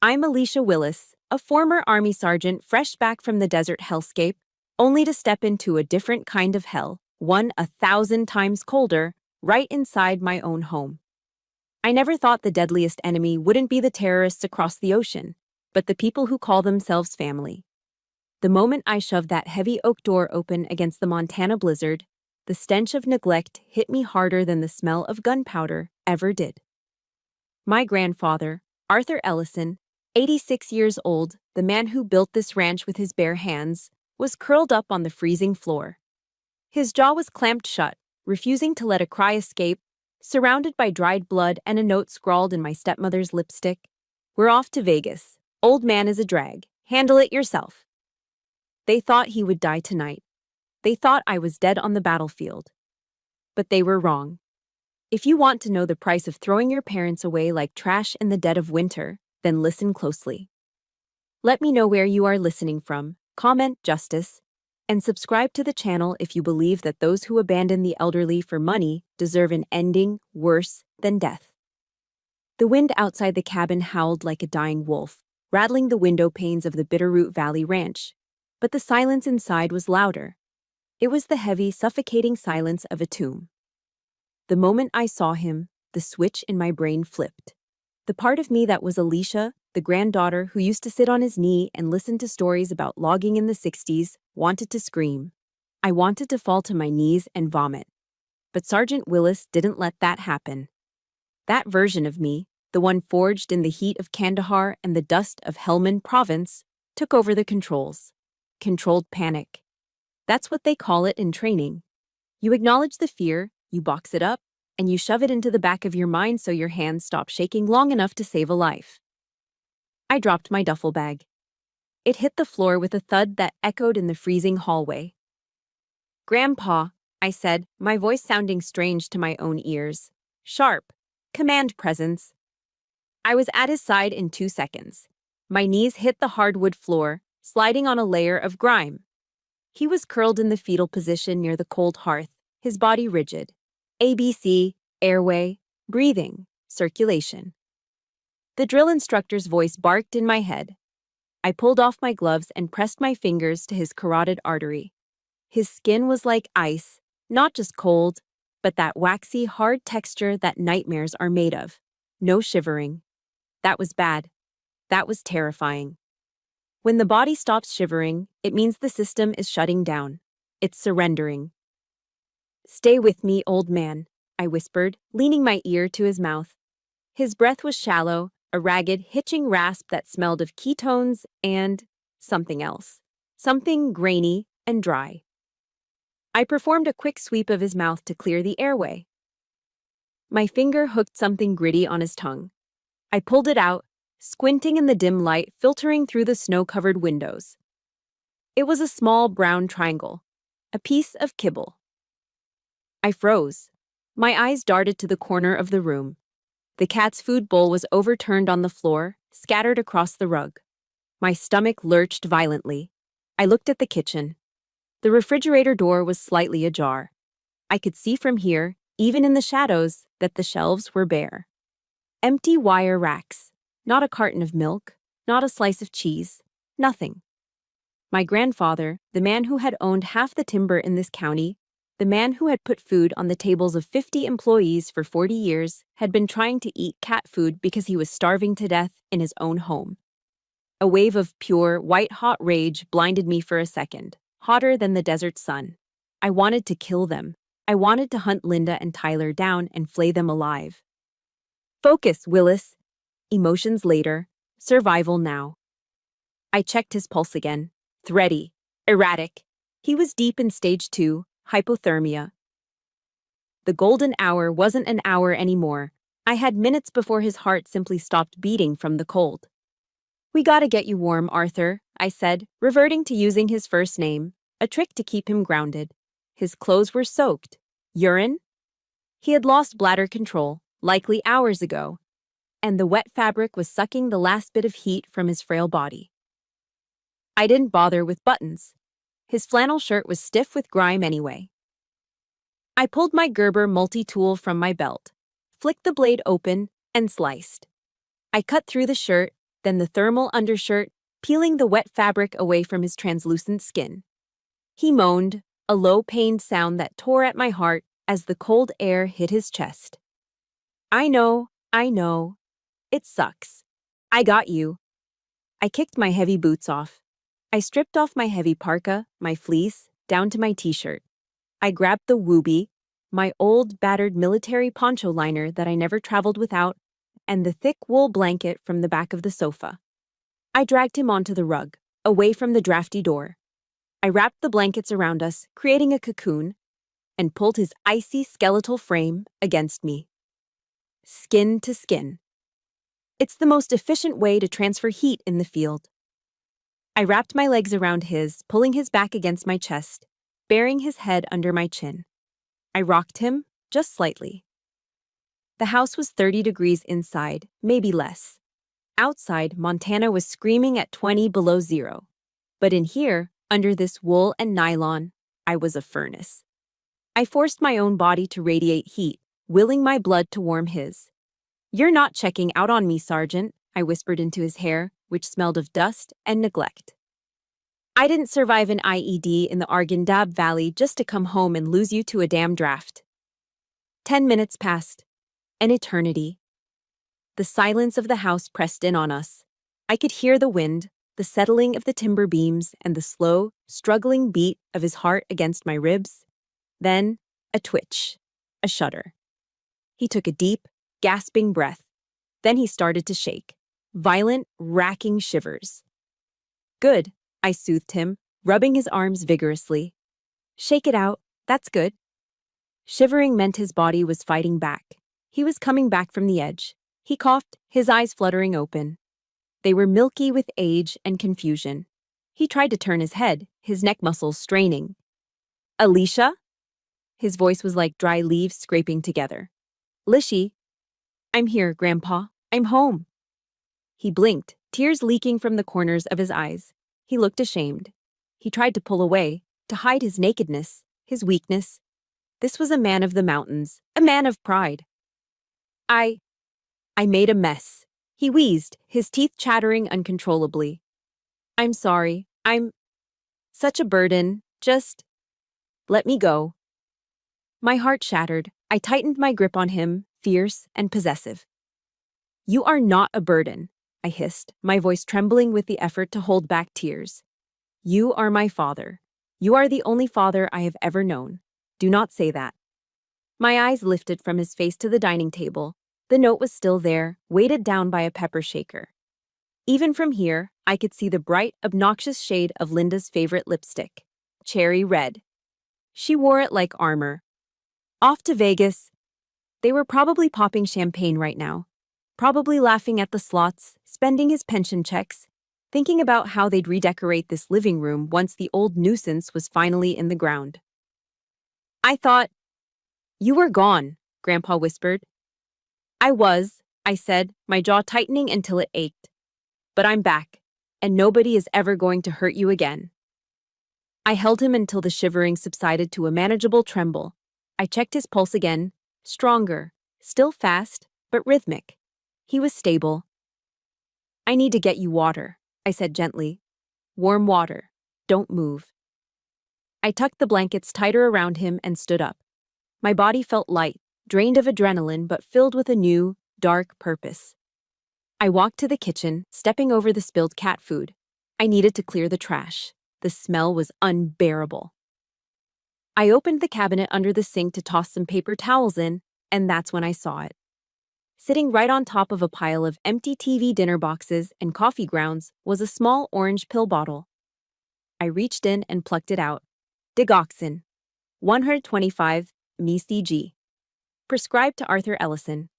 I'm Alicia Willis, a former Army sergeant fresh back from the desert hellscape, only to step into a different kind of hell, one 1,000 times colder, right inside my own home. I never thought the deadliest enemy wouldn't be the terrorists across the ocean, but the people who call themselves family. The moment I shoved that heavy oak door open against the Montana blizzard, the stench of neglect hit me harder than the smell of gunpowder ever did. My grandfather, Arthur Ellison, 86 years old, the man who built this ranch with his bare hands, was curled up on the freezing floor. His jaw was clamped shut, refusing to let a cry escape, surrounded by dried blood and a note scrawled in my stepmother's lipstick. "We're off to Vegas. Old man is a drag. Handle it yourself." They thought he would die tonight. They thought I was dead on the battlefield. But they were wrong. If you want to know the price of throwing your parents away like trash in the dead of winter, then listen closely. Let me know where you are listening from, comment justice, and subscribe to the channel if you believe that those who abandon the elderly for money deserve an ending worse than death. The wind outside the cabin howled like a dying wolf, rattling the window panes of the Bitterroot Valley Ranch, but the silence inside was louder. It was the heavy, suffocating silence of a tomb. The moment I saw him, the switch in my brain flipped. The part of me that was Alicia, the granddaughter who used to sit on his knee and listen to stories about logging in the 60s, wanted to scream. I wanted to fall to my knees and vomit. But Sergeant Willis didn't let that happen. That version of me, the one forged in the heat of Kandahar and the dust of Helmand Province, took over the controls. Controlled panic. That's what they call it in training. You acknowledge the fear, you box it up, and you shove it into the back of your mind so your hands stop shaking long enough to save a life. I dropped my duffel bag. It hit the floor with a thud that echoed in the freezing hallway. "Grandpa," I said, my voice sounding strange to my own ears. Sharp. Command presence. I was at his side in 2 seconds. My knees hit the hardwood floor, sliding on a layer of grime. He was curled in the fetal position near the cold hearth, his body rigid. ABC, airway, breathing, circulation. The drill instructor's voice barked in my head. I pulled off my gloves and pressed my fingers to his carotid artery. His skin was like ice, not just cold, but that waxy, hard texture that nightmares are made of. No shivering. That was bad. That was terrifying. When the body stops shivering, it means the system is shutting down. It's surrendering. "Stay with me, old man," I whispered, leaning my ear to his mouth. His breath was shallow, a ragged, hitching rasp that smelled of ketones and something else. Something grainy and dry. I performed a quick sweep of his mouth to clear the airway. My finger hooked something gritty on his tongue. I pulled it out, squinting in the dim light filtering through the snow-covered windows. It was a small brown triangle, a piece of kibble. I froze. My eyes darted to the corner of the room. The cat's food bowl was overturned on the floor, scattered across the rug. My stomach lurched violently. I looked at the kitchen. The refrigerator door was slightly ajar. I could see from here, even in the shadows, that the shelves were bare. Empty wire racks. Not a carton of milk, not a slice of cheese, nothing. My grandfather, the man who had owned half the timber in this county, the man who had put food on the tables of 50 employees for 40 years, had been trying to eat cat food because he was starving to death in his own home. A wave of pure, white-hot rage blinded me for a second, hotter than the desert sun. I wanted to kill them. I wanted to hunt Linda and Tyler down and flay them alive. "Focus, Willis." Emotions later, survival now. I checked his pulse again. Thready, erratic. He was deep in stage 2, hypothermia. The golden hour wasn't an hour anymore. I had minutes before his heart simply stopped beating from the cold. "We gotta get you warm, Arthur," I said, reverting to using his first name, a trick to keep him grounded. His clothes were soaked. Urine? He had lost bladder control, likely hours ago, and the wet fabric was sucking the last bit of heat from his frail body. I didn't bother with buttons. His flannel shirt was stiff with grime anyway. I pulled my Gerber multi-tool from my belt, flicked the blade open, and sliced. I cut through the shirt, then the thermal undershirt, peeling the wet fabric away from his translucent skin. He moaned, a low-pained sound that tore at my heart as the cold air hit his chest. I know. It sucks. I got you. I kicked my heavy boots off. I stripped off my heavy parka, my fleece, down to my t-shirt. I grabbed the wooby, my old, battered military poncho liner that I never traveled without, and the thick wool blanket from the back of the sofa. I dragged him onto the rug, away from the drafty door. I wrapped the blankets around us, creating a cocoon, and pulled his icy skeletal frame against me. Skin to skin. It's the most efficient way to transfer heat in the field. I wrapped my legs around his, pulling his back against my chest, burying his head under my chin. I rocked him, just slightly. The house was 30 degrees inside, maybe less. Outside, Montana was screaming at 20 below zero. But in here, under this wool and nylon, I was a furnace. I forced my own body to radiate heat, willing my blood to warm his. "You're not checking out on me, Sergeant," I whispered into his hair, which smelled of dust and neglect. "I didn't survive an IED in the Arghandab Valley just to come home and lose you to a damn draft." 10 minutes passed. An eternity. The silence of the house pressed in on us. I could hear the wind, the settling of the timber beams, and the slow, struggling beat of his heart against my ribs. Then, a twitch, a shudder. He took a deep, gasping breath. Then he started to shake. Violent, racking shivers. "Good," I soothed him, rubbing his arms vigorously. "Shake it out, that's good." Shivering meant his body was fighting back. He was coming back from the edge. He coughed, his eyes fluttering open. They were milky with age and confusion. He tried to turn his head, his neck muscles straining. "Alicia?" His voice was like dry leaves scraping together. "Lishy." "I'm here, Grandpa. I'm home." He blinked, tears leaking from the corners of his eyes. He looked ashamed. He tried to pull away, to hide his nakedness, his weakness. This was a man of the mountains, a man of pride. I made a mess. He wheezed, his teeth chattering uncontrollably. "I'm sorry. I'm such a burden. Just let me go." My heart shattered. I tightened my grip on him, fierce and possessive. "You are not a burden," I hissed, my voice trembling with the effort to hold back tears. "You are my father. You are the only father I have ever known. Do not say that." My eyes lifted from his face to the dining table. The note was still there, weighted down by a pepper shaker. Even from here, I could see the bright, obnoxious shade of Linda's favorite lipstick, cherry red. She wore it like armor. Off to Vegas. They were probably popping champagne right now, probably laughing at the slots, spending his pension checks, thinking about how they'd redecorate this living room once the old nuisance was finally in the ground. "I thought you were gone," Grandpa whispered. "I was," I said, my jaw tightening until it ached. "But I'm back, and nobody is ever going to hurt you again." I held him until the shivering subsided to a manageable tremble. I checked his pulse again, stronger, still fast, but rhythmic. He was stable. "I need to get you water," I said gently. "Warm water. Don't move." I tucked the blankets tighter around him and stood up. My body felt light, drained of adrenaline but filled with a new, dark purpose. I walked to the kitchen, stepping over the spilled cat food. I needed to clear the trash. The smell was unbearable. I opened the cabinet under the sink to toss some paper towels in, and that's when I saw it. Sitting right on top of a pile of empty TV dinner boxes and coffee grounds was a small orange pill bottle. I reached in and plucked it out. Digoxin, 125 mcg. Prescribed to Arthur Ellison.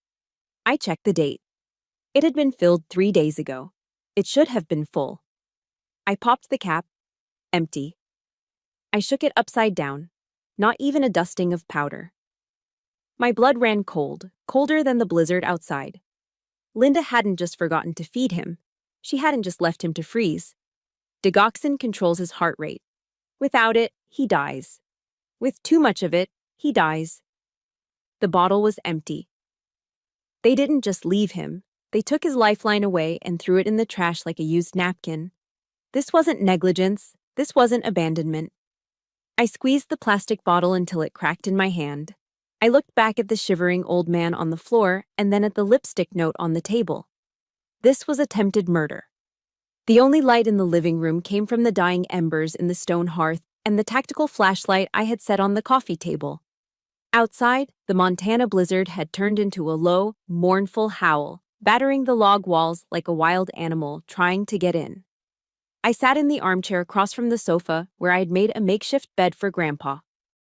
I checked the date. It had been filled 3 days ago. It should have been full. I popped the cap. Empty. I shook it upside down. Not even a dusting of powder. My blood ran cold, colder than the blizzard outside. Linda hadn't just forgotten to feed him. She hadn't just left him to freeze. Digoxin controls his heart rate. Without it, he dies. With too much of it, he dies. The bottle was empty. They didn't just leave him. They took his lifeline away and threw it in the trash like a used napkin. This wasn't negligence. This wasn't abandonment. I squeezed the plastic bottle until it cracked in my hand. I looked back at the shivering old man on the floor and then at the lipstick note on the table. This was attempted murder. The only light in the living room came from the dying embers in the stone hearth and the tactical flashlight I had set on the coffee table. Outside, the Montana blizzard had turned into a low, mournful howl, battering the log walls like a wild animal trying to get in. I sat in the armchair across from the sofa where I had made a makeshift bed for Grandpa.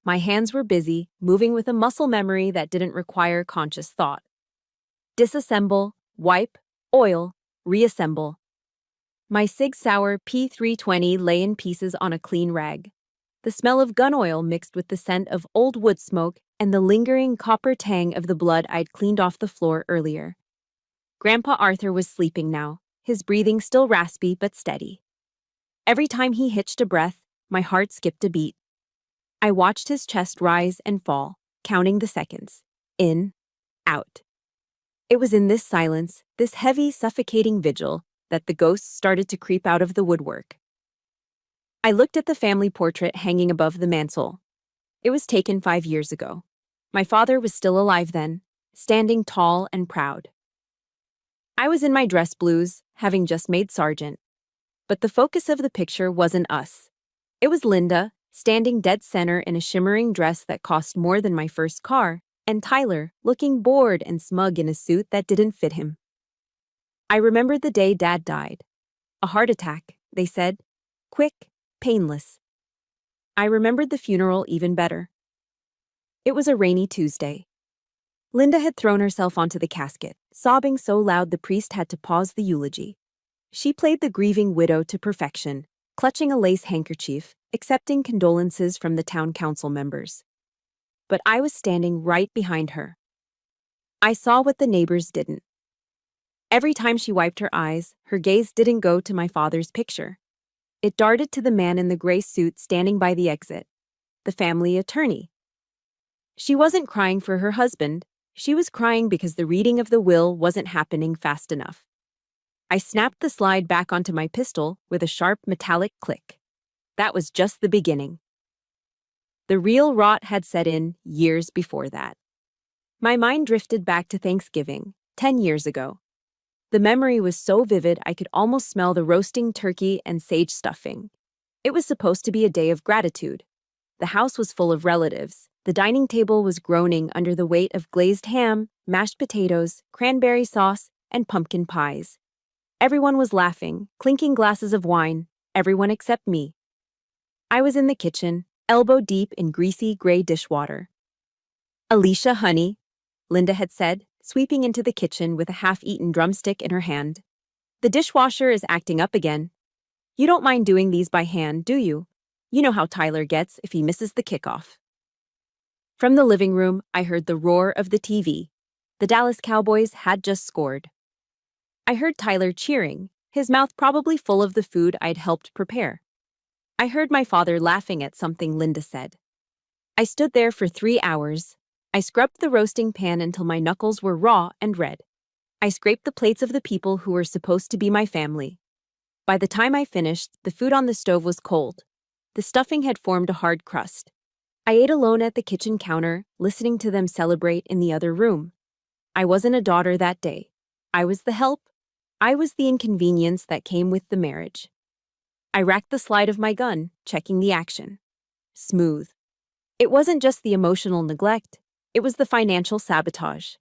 My hands were busy, moving with a muscle memory that didn't require conscious thought. Disassemble, wipe, oil, reassemble. My Sig Sauer P320 lay in pieces on a clean rag. The smell of gun oil mixed with the scent of old wood smoke and the lingering copper tang of the blood I'd cleaned off the floor earlier. Grandpa Arthur was sleeping now, his breathing still raspy but steady. Every time he hitched a breath, my heart skipped a beat. I watched his chest rise and fall, counting the seconds. In, out. It was in this silence, this heavy, suffocating vigil, that the ghosts started to creep out of the woodwork. I looked at the family portrait hanging above the mantel. It was taken 5 years ago. My father was still alive then, standing tall and proud. I was in my dress blues, having just made sergeant. But the focus of the picture wasn't us. It was Linda, standing dead center in a shimmering dress that cost more than my first car, and Tyler, looking bored and smug in a suit that didn't fit him. I remembered the day Dad died. A heart attack, they said. Quick, painless. I remembered the funeral even better. It was a rainy Tuesday. Linda had thrown herself onto the casket, sobbing so loud the priest had to pause the eulogy. She played the grieving widow to perfection, clutching a lace handkerchief, accepting condolences from the town council members. But I was standing right behind her. I saw what the neighbors didn't. Every time she wiped her eyes, her gaze didn't go to my father's picture. It darted to the man in the gray suit standing by the exit, the family attorney. She wasn't crying for her husband. She was crying because the reading of the will wasn't happening fast enough. I snapped the slide back onto my pistol with a sharp metallic click. That was just the beginning. The real rot had set in years before that. My mind drifted back to Thanksgiving, 10 years ago. The memory was so vivid I could almost smell the roasting turkey and sage stuffing. It was supposed to be a day of gratitude. The house was full of relatives. The dining table was groaning under the weight of glazed ham, mashed potatoes, cranberry sauce, and pumpkin pies. Everyone was laughing, clinking glasses of wine, everyone except me. I was in the kitchen, elbow deep in greasy gray dishwater. "Alicia, honey," Linda had said, sweeping into the kitchen with a half-eaten drumstick in her hand. "The dishwasher is acting up again. You don't mind doing these by hand, do you? You know how Tyler gets if he misses the kickoff." From the living room, I heard the roar of the TV. The Dallas Cowboys had just scored. I heard Tyler cheering, his mouth probably full of the food I'd helped prepare. I heard my father laughing at something Linda said. I stood there for 3 hours. I scrubbed the roasting pan until my knuckles were raw and red. I scraped the plates of the people who were supposed to be my family. By the time I finished, the food on the stove was cold. The stuffing had formed a hard crust. I ate alone at the kitchen counter, listening to them celebrate in the other room. I wasn't a daughter that day. I was the help. I was the inconvenience that came with the marriage. I racked the slide of my gun, checking the action. Smooth. It wasn't just the emotional neglect, it was the financial sabotage.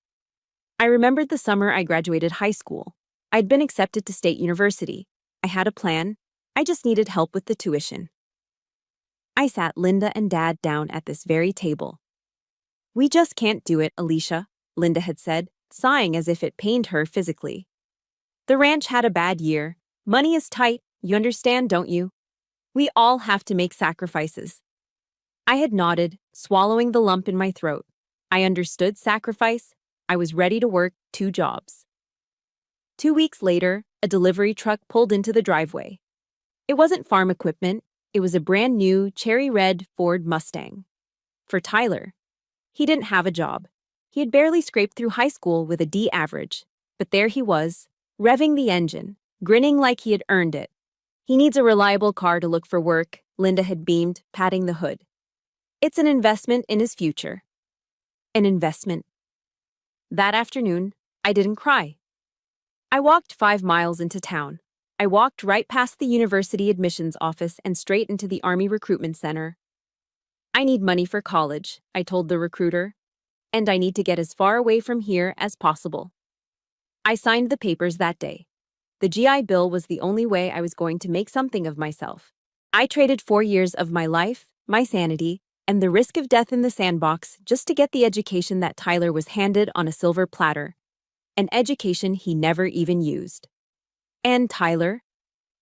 I remembered the summer I graduated high school. I'd been accepted to State University. I had a plan. I just needed help with the tuition. I sat Linda and Dad down at this very table. "We just can't do it, Alicia," Linda had said, sighing as if it pained her physically. "The ranch had a bad year. Money is tight, you understand, don't you? We all have to make sacrifices." I had nodded, swallowing the lump in my throat. I understood sacrifice. I was ready to work 2 jobs. 2 weeks later, a delivery truck pulled into the driveway. It wasn't farm equipment. It was a brand new, cherry red Ford Mustang. For Tyler. He didn't have a job. He had barely scraped through high school with a D average, But there he was, revving the engine, grinning like he had earned it. He needs a reliable car to look for work, Linda had beamed, patting the hood. It's an investment in his future. An investment. That afternoon, I didn't cry. I walked 5 miles into town. I walked right past the university admissions office and straight into the Army recruitment center. I need money for college, I told the recruiter, and I need to get as far away from here as possible. I signed the papers that day. The GI Bill was the only way I was going to make something of myself. I traded 4 years of my life, my sanity, and the risk of death in the sandbox just to get the education that Tyler was handed on a silver platter, an education he never even used. And Tyler,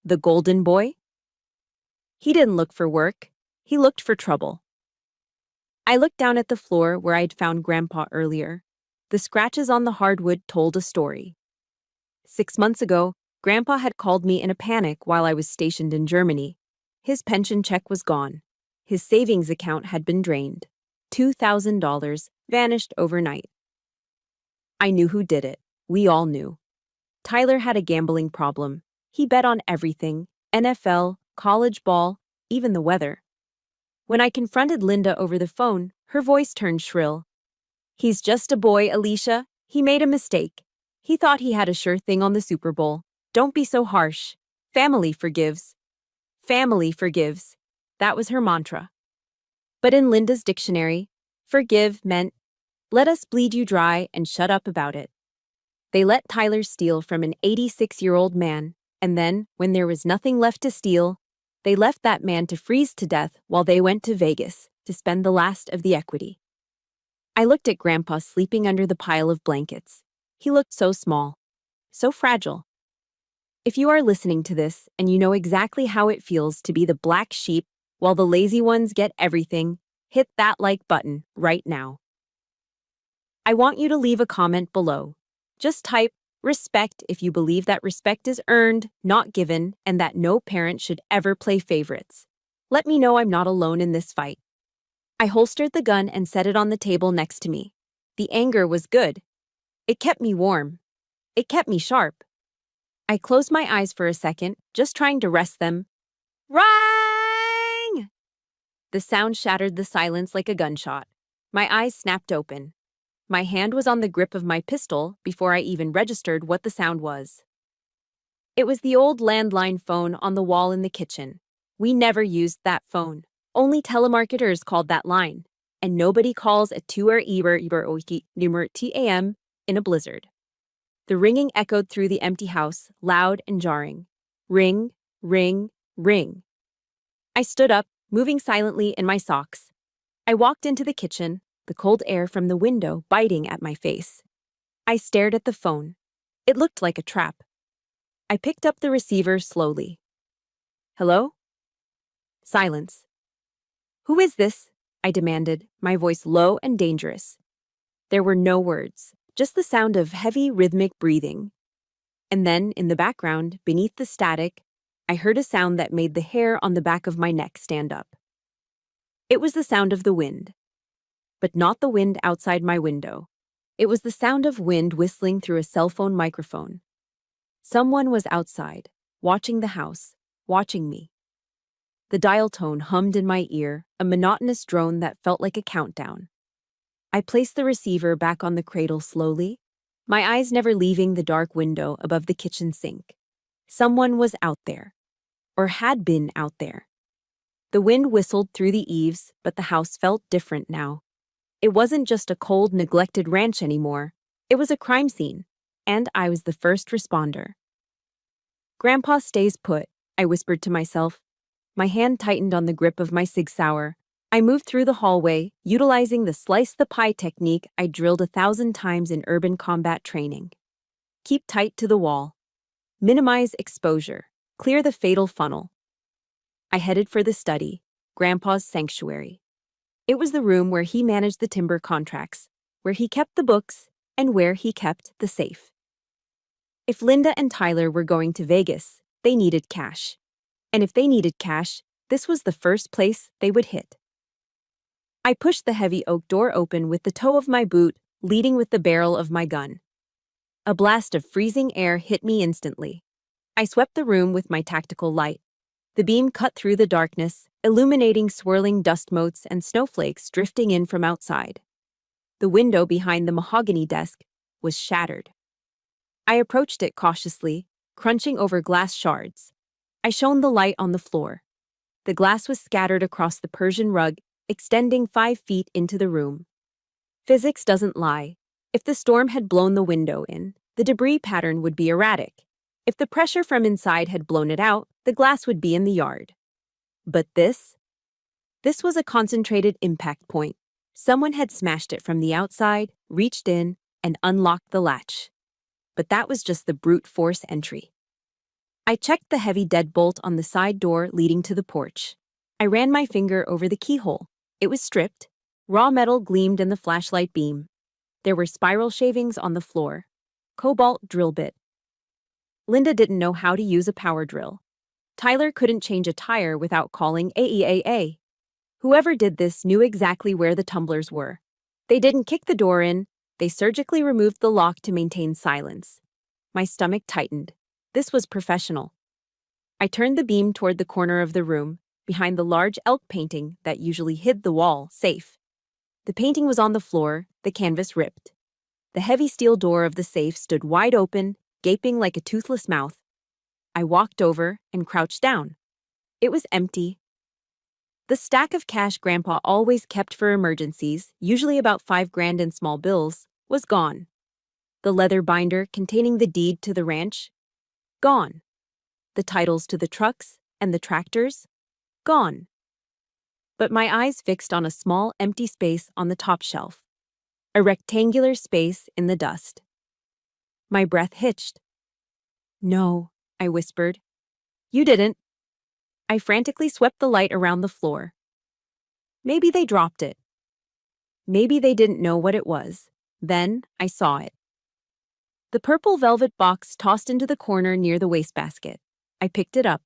the golden boy? He didn't look for work, he looked for trouble. I looked down at the floor where I'd found Grandpa earlier. The scratches on the hardwood told a story. 6 months ago, Grandpa had called me in a panic while I was stationed in Germany. His pension check was gone. His savings account had been drained. $2,000 vanished overnight. I knew who did it. We all knew. Tyler had a gambling problem. He bet on everything: NFL, college ball, even the weather. When I confronted Linda over the phone, her voice turned shrill. He's just a boy, Alicia. He made a mistake. He thought he had a sure thing on the Super Bowl. Don't be so harsh. Family forgives. Family forgives. That was her mantra. But in Linda's dictionary, forgive meant, let us bleed you dry and shut up about it. They let Tyler steal from an 86-year-old man, and then, when there was nothing left to steal, they left that man to freeze to death while they went to Vegas to spend the last of the equity. I looked at Grandpa sleeping under the pile of blankets. He looked so small, so fragile. If you are listening to this and you know exactly how it feels to be the black sheep while the lazy ones get everything, hit that like button right now. I want you to leave a comment below. Just type respect if you believe that respect is earned, not given, and that no parent should ever play favorites. Let me know I'm not alone in this fight. I holstered the gun and set it on the table next to me. The anger was good. It kept me warm. It kept me sharp. I closed my eyes for a second, just trying to rest them. Rang! The sound shattered the silence like a gunshot. My eyes snapped open. My hand was on the grip of my pistol before I even registered what the sound was. It was the old landline phone on the wall in the kitchen. We never used that phone. Only telemarketers called that line, and nobody calls at 2 a.m. in a blizzard. The ringing echoed through the empty house, loud and jarring. Ring, ring, ring. I stood up, moving silently in my socks. I walked into the kitchen, the cold air from the window biting at my face. I stared at the phone. It looked like a trap. I picked up the receiver slowly. Hello? Silence. Who is this? I demanded, my voice low and dangerous. There were no words, just the sound of heavy, rhythmic breathing. And then, in the background, beneath the static, I heard a sound that made the hair on the back of my neck stand up. It was the sound of the wind. But not the wind outside my window. It was the sound of wind whistling through a cell phone microphone. Someone was outside, watching the house, watching me. The dial tone hummed in my ear, a monotonous drone that felt like a countdown. I placed the receiver back on the cradle slowly, my eyes never leaving the dark window above the kitchen sink. Someone was out there, or had been out there. The wind whistled through the eaves, but the house felt different now. It wasn't just a cold, neglected ranch anymore. It was a crime scene, and I was the first responder. Grandpa stays put, I whispered to myself. My hand tightened on the grip of my Sig Sauer. I moved through the hallway, utilizing the slice-the-pie technique I drilled 1,000 times in urban combat training. Keep tight to the wall. Minimize exposure. Clear the fatal funnel. I headed for the study, Grandpa's sanctuary. It was the room where he managed the timber contracts, where he kept the books, and where he kept the safe. If Linda and Tyler were going to Vegas, they needed cash. And if they needed cash, this was the first place they would hit. I pushed the heavy oak door open with the toe of my boot, leading with the barrel of my gun. A blast of freezing air hit me instantly. I swept the room with my tactical light. The beam cut through the darkness, illuminating swirling dust motes and snowflakes drifting in from outside. The window behind the mahogany desk was shattered. I approached it cautiously, crunching over glass shards. I shone the light on the floor. The glass was scattered across the Persian rug, extending 5 feet into the room. Physics doesn't lie. If the storm had blown the window in, the debris pattern would be erratic. If the pressure from inside had blown it out, the glass would be in the yard. But this was a concentrated impact point. Someone had smashed it from the outside, reached in, and unlocked the latch. But that was just the brute force entry. I checked the heavy deadbolt on the side door leading to the porch. I ran my finger over the keyhole. It was stripped. Raw metal gleamed in the flashlight beam. There were spiral shavings on the floor. Cobalt drill bit. Linda didn't know how to use a power drill. Tyler couldn't change a tire without calling AEAA. Whoever did this knew exactly where the tumblers were. They didn't kick the door in. They surgically removed the lock to maintain silence. My stomach tightened. This was professional. I turned the beam toward the corner of the room, behind the large elk painting that usually hid the wall safe. The painting was on the floor, the canvas ripped. The heavy steel door of the safe stood wide open, gaping like a toothless mouth. I walked over and crouched down. It was empty. The stack of cash Grandpa always kept for emergencies, usually about $5,000 in small bills, was gone. The leather binder containing the deed to the ranch, gone. The titles to the trucks and the tractors, gone. But my eyes fixed on a small empty space on the top shelf, a rectangular space in the dust. My breath hitched. "No," I whispered. "You didn't." I frantically swept the light around the floor. Maybe they dropped it. Maybe they didn't know what it was. Then I saw it. The purple velvet box tossed into the corner near the wastebasket. I picked it up.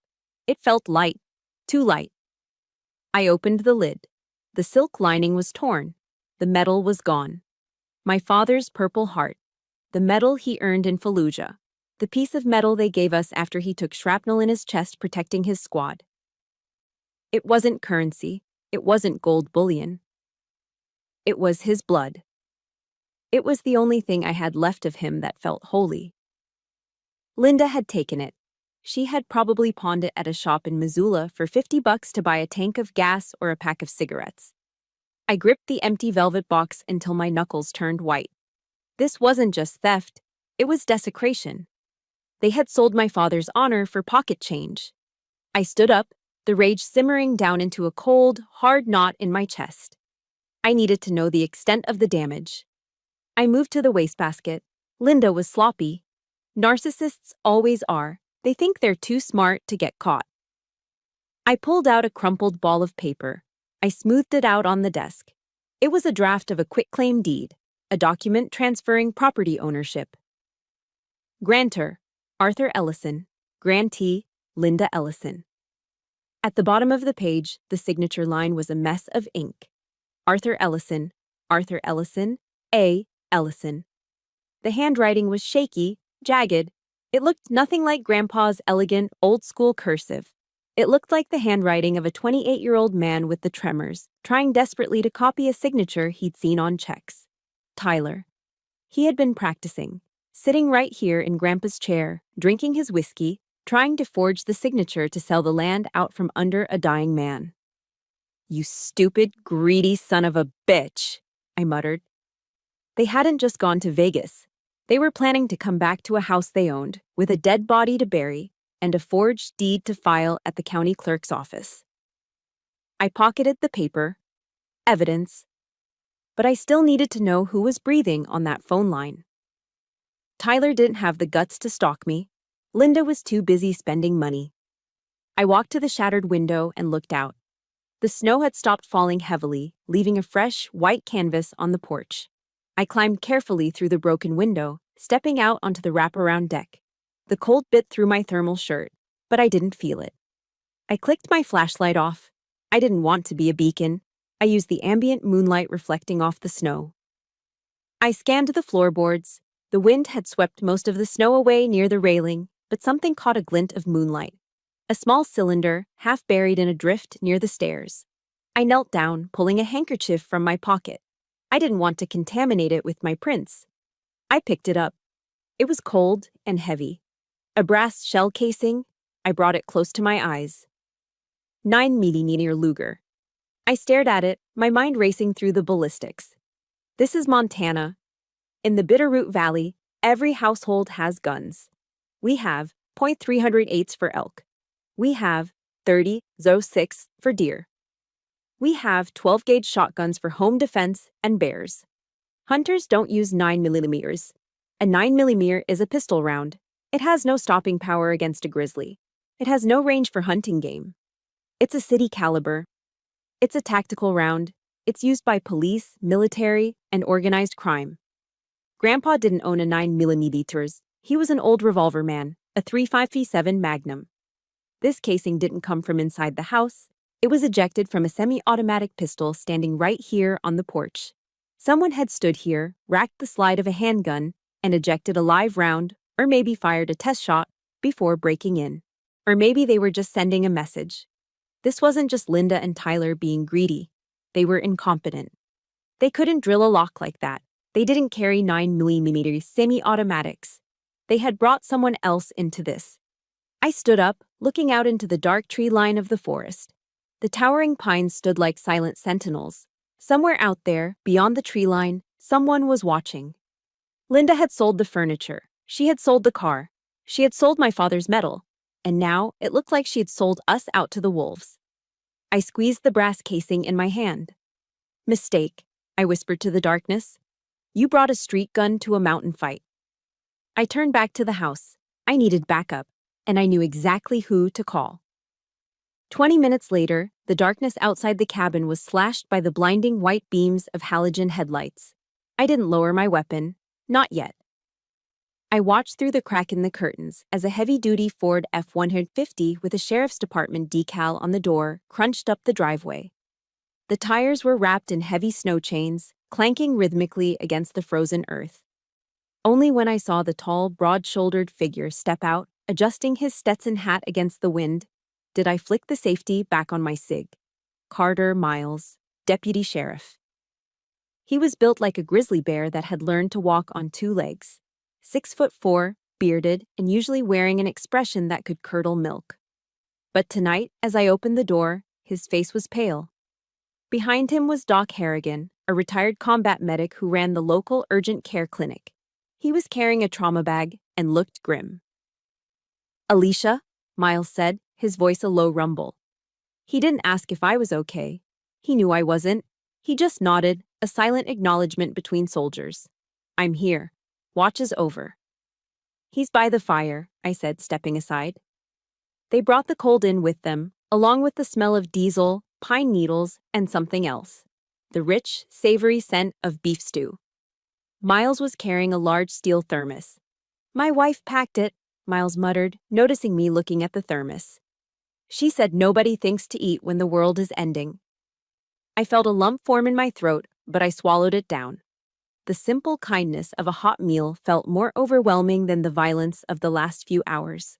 It felt light, too light. I opened the lid. The silk lining was torn. The metal was gone. My father's purple heart. The medal he earned in Fallujah. The piece of metal they gave us after he took shrapnel in his chest protecting his squad. It wasn't currency. It wasn't gold bullion. It was his blood. It was the only thing I had left of him that felt holy. Linda had taken it. She had probably pawned it at a shop in Missoula for $50 to buy a tank of gas or a pack of cigarettes. I gripped the empty velvet box until my knuckles turned white. This wasn't just theft, it was desecration. They had sold my father's honor for pocket change. I stood up, the rage simmering down into a cold, hard knot in my chest. I needed to know the extent of the damage. I moved to the wastebasket. Linda was sloppy. Narcissists always are. They think they're too smart to get caught. I pulled out a crumpled ball of paper. I smoothed it out on the desk. It was a draft of a quitclaim deed, a document transferring property ownership. Grantor, Arthur Ellison. Grantee, Linda Ellison. At the bottom of the page, the signature line was a mess of ink. Arthur Ellison, A. Ellison. The handwriting was shaky, jagged. It looked nothing like Grandpa's elegant, old-school cursive. It looked like the handwriting of a 28-year-old man with the tremors, trying desperately to copy a signature he'd seen on checks. Tyler. He had been practicing, sitting right here in Grandpa's chair, drinking his whiskey, trying to forge the signature to sell the land out from under a dying man. "You stupid, greedy son of a bitch," I muttered. They hadn't just gone to Vegas. They were planning to come back to a house they owned, with a dead body to bury, and a forged deed to file at the county clerk's office. I pocketed the paper, evidence, but I still needed to know who was breathing on that phone line. Tyler didn't have the guts to stalk me. Linda was too busy spending money. I walked to the shattered window and looked out. The snow had stopped falling heavily, leaving a fresh, white canvas on the porch. I climbed carefully through the broken window, stepping out onto the wraparound deck. The cold bit through my thermal shirt, but I didn't feel it. I clicked my flashlight off. I didn't want to be a beacon. I used the ambient moonlight reflecting off the snow. I scanned the floorboards. The wind had swept most of the snow away near the railing, but something caught a glint of moonlight. A small cylinder, half buried in a drift near the stairs. I knelt down, pulling a handkerchief from my pocket. I didn't want to contaminate it with my prints. I picked it up. It was cold and heavy. A brass shell casing. I brought it close to my eyes. 9mm Luger. I stared at it, my mind racing through the ballistics. This is Montana. In the Bitterroot Valley, every household has guns. We have .308s for elk. We have 30.06 for deer. We have 12-gauge shotguns for home defense and bears. Hunters don't use 9mm. A 9mm is a pistol round. It has no stopping power against a grizzly. It has no range for hunting game. It's a city caliber. It's a tactical round. It's used by police, military, and organized crime. Grandpa didn't own a 9mm. He was an old revolver man, a 357 Magnum. This casing didn't come from inside the house. It was ejected from a semi-automatic pistol standing right here on the porch. Someone had stood here, racked the slide of a handgun, and ejected a live round, or maybe fired a test shot, before breaking in. Or maybe they were just sending a message. This wasn't just Linda and Tyler being greedy. They were incompetent. They couldn't drill a lock like that. They didn't carry 9mm semi-automatics. They had brought someone else into this. I stood up, looking out into the dark tree line of the forest. The towering pines stood like silent sentinels. Somewhere out there, beyond the tree line, someone was watching. Linda had sold the furniture. She had sold the car. She had sold my father's metal. And now it looked like she had sold us out to the wolves. I squeezed the brass casing in my hand. Mistake, I whispered to the darkness. You brought a street gun to a mountain fight. I turned back to the house. I needed backup, and I knew exactly who to call. 20 minutes later, the darkness outside the cabin was slashed by the blinding white beams of halogen headlights. I didn't lower my weapon. Not yet. I watched through the crack in the curtains as a heavy-duty Ford F-150 with a sheriff's department decal on the door crunched up the driveway. The tires were wrapped in heavy snow chains, clanking rhythmically against the frozen earth. Only when I saw the tall, broad-shouldered figure step out, adjusting his Stetson hat against the wind, did I flick the safety back on my SIG. Carter Miles, Deputy Sheriff. He was built like a grizzly bear that had learned to walk on two legs. 6'4", bearded, and usually wearing an expression that could curdle milk. But tonight, as I opened the door, his face was pale. Behind him was Doc Harrigan, a retired combat medic who ran the local urgent care clinic. He was carrying a trauma bag and looked grim. Alicia, Miles said, his voice a low rumble. He didn't ask if I was okay. He knew I wasn't. He just nodded, a silent acknowledgement between soldiers. I'm here. Watch is over. He's by the fire, I said, stepping aside. They brought the cold in with them, along with the smell of diesel, pine needles, and something else. The rich, savory scent of beef stew. Miles was carrying a large steel thermos. My wife packed it, Miles muttered, noticing me looking at the thermos. She said nobody thinks to eat when the world is ending. I felt a lump form in my throat, but I swallowed it down. The simple kindness of a hot meal felt more overwhelming than the violence of the last few hours.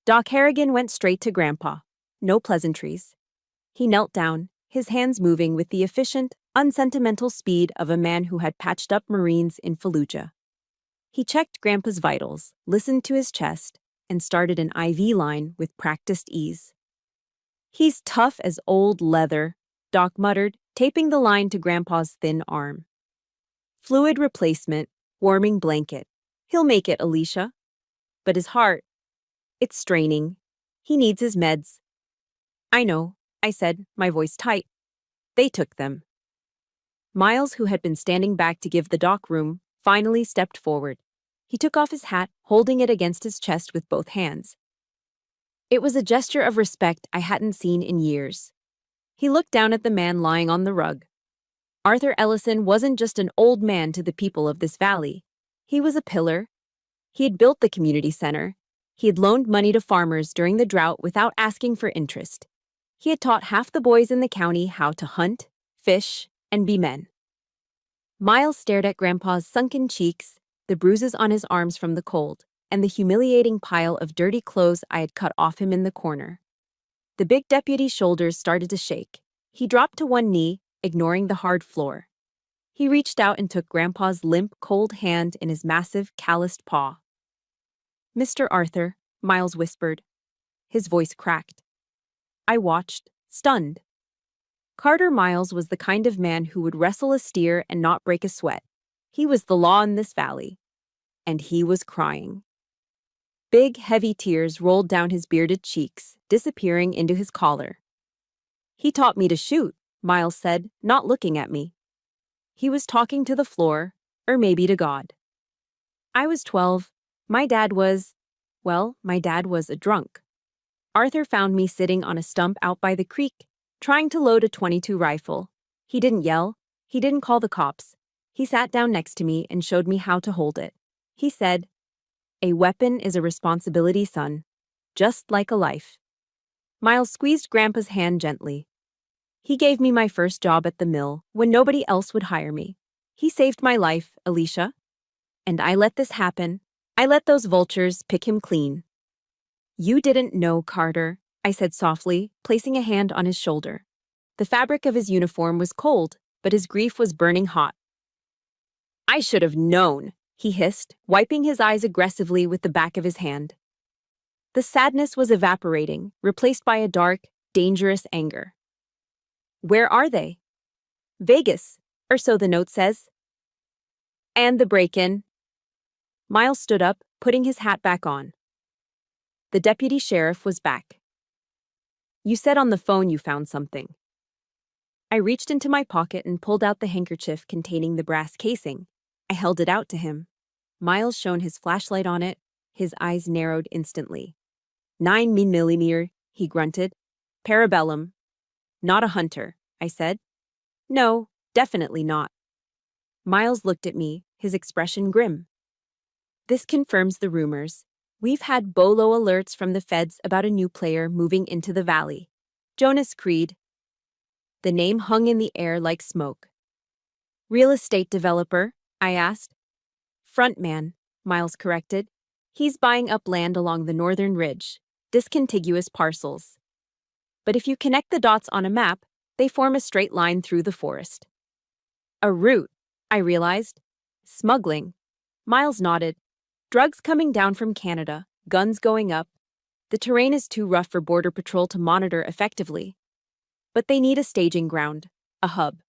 Doc Harrigan went straight to Grandpa. No pleasantries. He knelt down, his hands moving with the efficient, unsentimental speed of a man who had patched up Marines in Fallujah. He checked Grandpa's vitals, listened to his chest, and started an IV line with practiced ease. He's tough as old leather, Doc muttered, taping the line to Grandpa's thin arm. Fluid replacement, warming blanket. He'll make it, Alicia. But his heart, it's straining. He needs his meds. I know, I said, my voice tight. They took them. Miles, who had been standing back to give the doc room, finally stepped forward. He took off his hat, holding it against his chest with both hands. It was a gesture of respect I hadn't seen in years. He looked down at the man lying on the rug. Arthur Ellison wasn't just an old man to the people of this valley. He was a pillar. He had built the community center. He had loaned money to farmers during the drought without asking for interest. He had taught half the boys in the county how to hunt, fish, and be men. Miles stared at Grandpa's sunken cheeks, the bruises on his arms from the cold, and the humiliating pile of dirty clothes I had cut off him in the corner. The big deputy's shoulders started to shake. He dropped to one knee, ignoring the hard floor. He reached out and took Grandpa's limp, cold hand in his massive, calloused paw. "Mr. Arthur," Miles whispered. His voice cracked. I watched, stunned. Carter Miles was the kind of man who would wrestle a steer and not break a sweat. He was the law in this valley. And he was crying. Big, heavy tears rolled down his bearded cheeks, disappearing into his collar. "He taught me to shoot," Miles said, not looking at me. He was talking to the floor, or maybe to God. I was 12. My dad was a drunk. Arthur found me sitting on a stump out by the creek, trying to load a .22 rifle. He didn't yell. He didn't call the cops. He sat down next to me and showed me how to hold it. He said, "A weapon is a responsibility, son. Just like a life." Miles squeezed Grandpa's hand gently. "He gave me my first job at the mill when nobody else would hire me. He saved my life, Alicia. And I let this happen. I let those vultures pick him clean." "You didn't know, Carter," I said softly, placing a hand on his shoulder. The fabric of his uniform was cold, but his grief was burning hot. "I should have known," he hissed, wiping his eyes aggressively with the back of his hand. The sadness was evaporating, replaced by a dark, dangerous anger. "Where are they?" "Vegas, or so the note says." "And the break-in?" Miles stood up, putting his hat back on. The deputy sheriff was back. "You said on the phone you found something." I reached into my pocket and pulled out the handkerchief containing the brass casing. I held it out to him. Miles shone his flashlight on it. His eyes narrowed instantly. 9mm, he grunted. "Parabellum." "Not a hunter," I said. "No, definitely not." Miles looked at me, his expression grim. "This confirms the rumors. We've had bolo alerts from the feds about a new player moving into the valley. Jonas Creed." The name hung in the air like smoke. "Real estate developer?" I asked. "Frontman," Miles corrected. "He's buying up land along the northern ridge, discontiguous parcels. But if you connect the dots on a map, they form a straight line through the forest." "A route," I realized. "Smuggling." Miles nodded. "Drugs coming down from Canada, guns going up. The terrain is too rough for Border Patrol to monitor effectively. But they need a staging ground, a hub.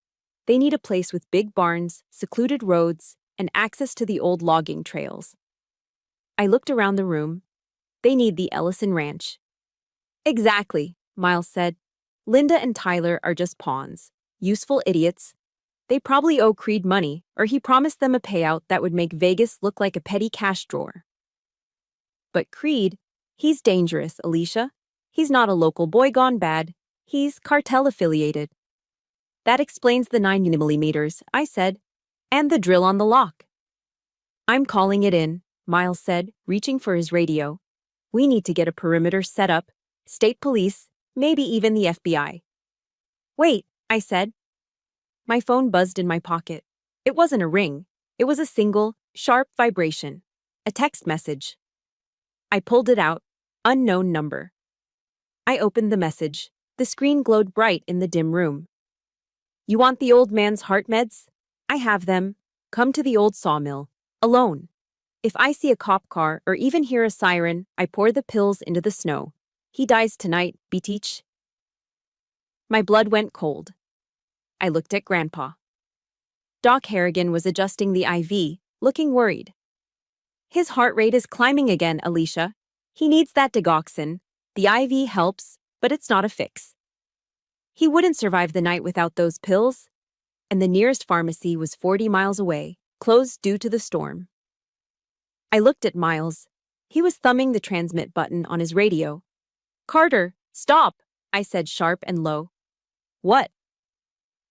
They need a place with big barns, secluded roads, and access to the old logging trails." I looked around the room. "They need the Ellison Ranch." "Exactly," Miles said. "Linda and Tyler are just pawns, useful idiots. They probably owe Creed money, or he promised them a payout that would make Vegas look like a petty cash drawer." "But Creed, he's dangerous, Alicia. He's not a local boy gone bad. He's cartel-affiliated." "That explains the 9mm, I said, "and the drill on the lock." "I'm calling it in," Miles said, reaching for his radio. "We need to get a perimeter set up, state police, maybe even the FBI." "Wait," I said. My phone buzzed in my pocket. It wasn't a ring. It was a single, sharp vibration. A text message. I pulled it out. Unknown number. I opened the message. The screen glowed bright in the dim room. "You want the old man's heart meds? I have them. Come to the old sawmill. Alone. If I see a cop car or even hear a siren, I pour the pills into the snow. He dies tonight, Beteach." My blood went cold. I looked at Grandpa. Doc Harrigan was adjusting the IV, looking worried. "His heart rate is climbing again, Alicia. He needs that digoxin. The IV helps, but it's not a fix. He wouldn't survive the night without those pills." And the nearest pharmacy was 40 miles away, closed due to the storm. I looked at Miles. He was thumbing the transmit button on his radio. "Carter, stop," I said sharp and low. "What?"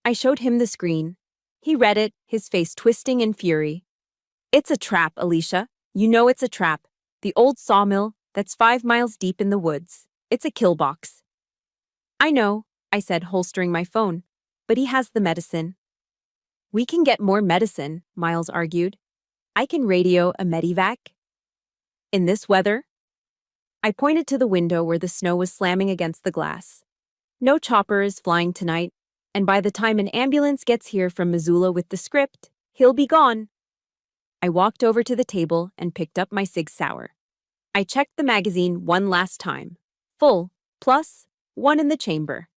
I showed him the screen. He read it, his face twisting in fury. "It's a trap, Alicia. You know it's a trap. The old sawmill, that's 5 miles deep in the woods. It's a kill box." "I know," I said, holstering my phone. "But he has the medicine." "We can get more medicine," Miles argued. I can radio a medivac. In this weather? I pointed to the window where the snow was slamming against the glass. No chopper is flying tonight, and by the time an ambulance gets here from Missoula with the script, he'll be gone. I walked over to the table and picked up my Sig Sauer. I checked the magazine one last time. Full, plus one in the chamber.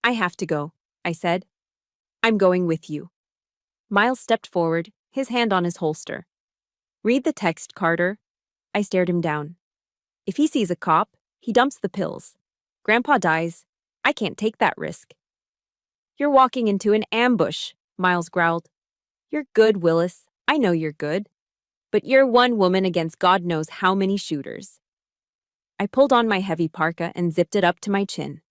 I have to go, I said. I'm going with you. Miles stepped forward, his hand on his holster. Read the text, Carter. I stared him down. If he sees a cop, he dumps the pills. Grandpa dies. I can't take that risk. You're walking into an ambush, Miles growled. You're good, Willis. I know you're good. But you're one woman against God knows how many shooters. I pulled on my heavy parka and zipped it up to my chin.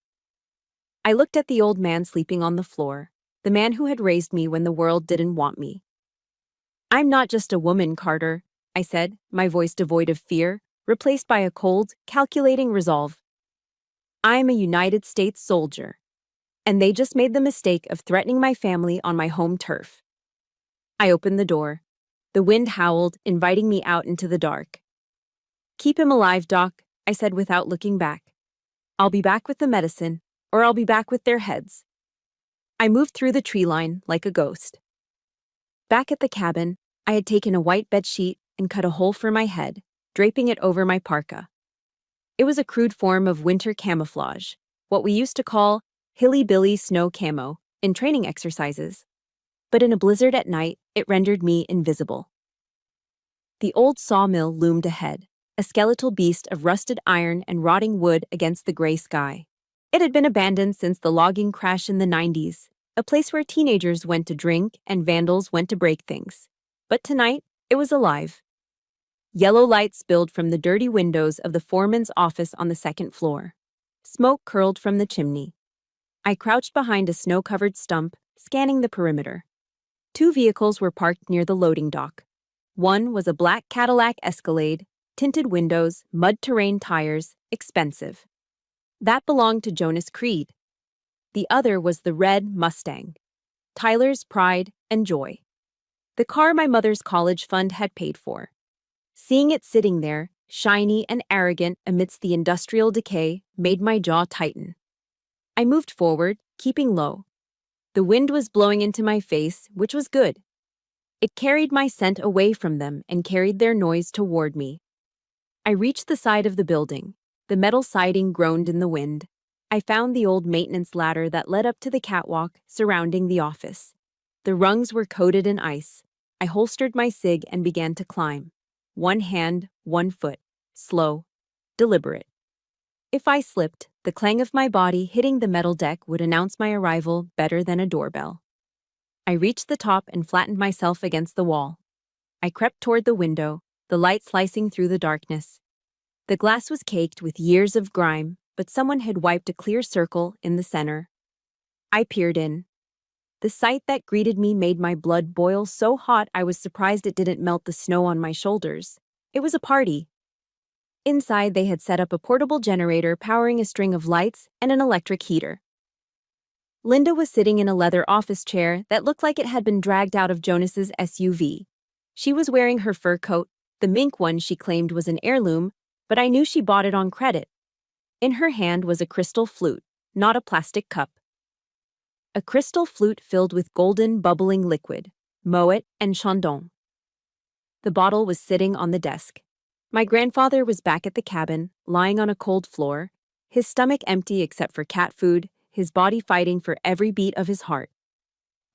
I looked at the old man sleeping on the floor, the man who had raised me when the world didn't want me. I'm not just a woman, Carter, I said, my voice devoid of fear, replaced by a cold, calculating resolve. I'm a United States soldier. And they just made the mistake of threatening my family on my home turf. I opened the door. The wind howled, inviting me out into the dark. Keep him alive, Doc, I said without looking back. I'll be back with the medicine, or I'll be back with their heads. I moved through the tree line like a ghost. Back at the cabin, I had taken a white bedsheet and cut a hole for my head, draping it over my parka. It was a crude form of winter camouflage, what we used to call hilly-billy snow camo in training exercises. But in a blizzard at night, it rendered me invisible. The old sawmill loomed ahead, a skeletal beast of rusted iron and rotting wood against the gray sky. It had been abandoned since the logging crash in the 90s, a place where teenagers went to drink and vandals went to break things. But tonight, it was alive. Yellow light spilled from the dirty windows of the foreman's office on the second floor. Smoke curled from the chimney. I crouched behind a snow-covered stump, scanning the perimeter. 2 vehicles were parked near the loading dock. One was a black Cadillac Escalade, tinted windows, mud-terrain tires, expensive. That belonged to Jonas Creed. The other was the red Mustang, Tyler's pride and joy. The car my mother's college fund had paid for. Seeing it sitting there, shiny and arrogant amidst the industrial decay, made my jaw tighten. I moved forward, keeping low. The wind was blowing into my face, which was good. It carried my scent away from them and carried their noise toward me. I reached the side of the building. The metal siding groaned in the wind. I found the old maintenance ladder that led up to the catwalk surrounding the office. The rungs were coated in ice. I holstered my cig and began to climb. 1 hand, 1 foot. Slow. Deliberate. If I slipped, the clang of my body hitting the metal deck would announce my arrival better than a doorbell. I reached the top and flattened myself against the wall. I crept toward the window, the light slicing through the darkness. The glass was caked with years of grime, but someone had wiped a clear circle in the center. I peered in. The sight that greeted me made my blood boil so hot I was surprised it didn't melt the snow on my shoulders. It was a party. Inside, they had set up a portable generator powering a string of lights and an electric heater. Linda was sitting in a leather office chair that looked like it had been dragged out of Jonas's SUV. She was wearing her fur coat, the mink one she claimed was an heirloom, but I knew she bought it on credit. In her hand was a crystal flute, not a plastic cup. A crystal flute filled with golden, bubbling liquid, Moet and Chandon. The bottle was sitting on the desk. My grandfather was back at the cabin, lying on a cold floor, his stomach empty except for cat food, his body fighting for every beat of his heart.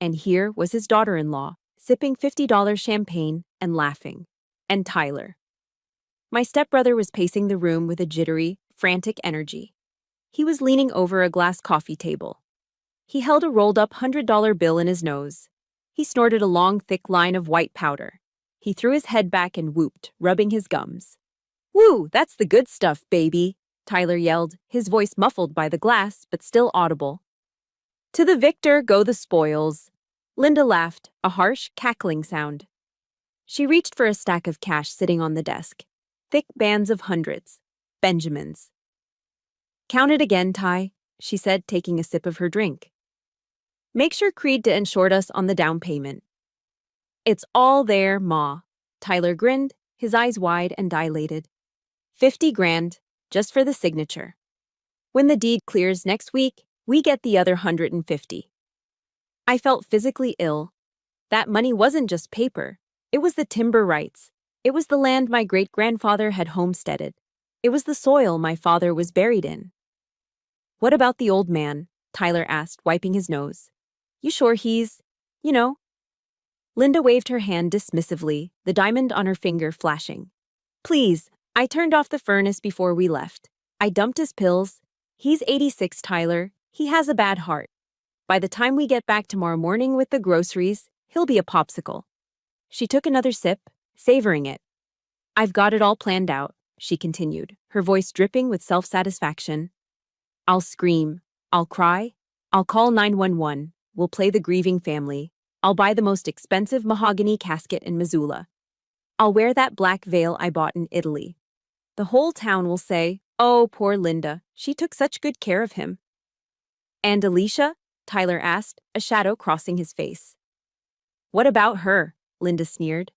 And here was his daughter-in-law, sipping $50 champagne and laughing. And Tyler. My stepbrother was pacing the room with a jittery, frantic energy. He was leaning over a glass coffee table. He held a rolled-up $100 bill in his nose. He snorted a long, thick line of white powder. He threw his head back and whooped, rubbing his gums. "Woo, that's the good stuff, baby," Tyler yelled, his voice muffled by the glass, but still audible. "To the victor go the spoils." Linda laughed, a harsh, cackling sound. She reached for a stack of cash sitting on the desk. Thick bands of hundreds. Benjamins. "Count it again, Ty," she said, taking a sip of her drink. "Make sure Creed didn't short us on the down payment." "It's all there, Ma." Tyler grinned, his eyes wide and dilated. 50 grand, just for the signature. When the deed clears next week, we get the other 150. I felt physically ill. That money wasn't just paper. It was the timber rights. It was the land my great-grandfather had homesteaded. It was the soil my father was buried in. What about the old man? Tyler asked, wiping his nose. You sure he's, you know? Linda waved her hand dismissively, the diamond on her finger flashing. Please, I turned off the furnace before we left. I dumped his pills. He's 86, Tyler. He has a bad heart. By the time we get back tomorrow morning with the groceries, he'll be a popsicle. She took another sip, savoring it. I've got it all planned out, she continued, her voice dripping with self-satisfaction. I'll scream. I'll cry. I'll call 911. We'll play the grieving family. I'll buy the most expensive mahogany casket in Missoula. I'll wear that black veil I bought in Italy. The whole town will say, oh, poor Linda, she took such good care of him. And Alicia? Tyler asked, a shadow crossing his face. What about her? Linda sneered.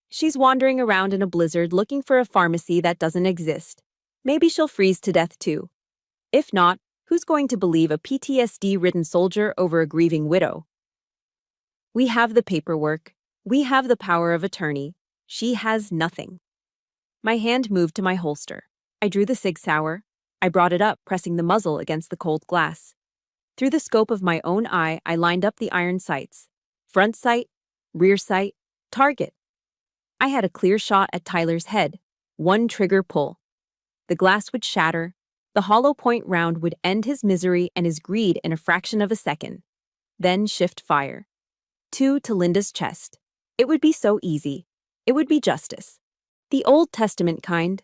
She's wandering around in a blizzard looking for a pharmacy that doesn't exist. Maybe she'll freeze to death too. If not, who's going to believe a PTSD-ridden soldier over a grieving widow? We have the paperwork. We have the power of attorney. She has nothing. My hand moved to my holster. I drew the Sig Sauer. I brought it up, pressing the muzzle against the cold glass. Through the scope of my own eye, I lined up the iron sights. Front sight, rear sight, target. I had a clear shot at Tyler's head. One trigger pull. The glass would shatter. The hollow point round would end his misery and his greed in a fraction of a second. Then shift fire. 2 to Linda's chest. It would be so easy. It would be justice. The Old Testament kind.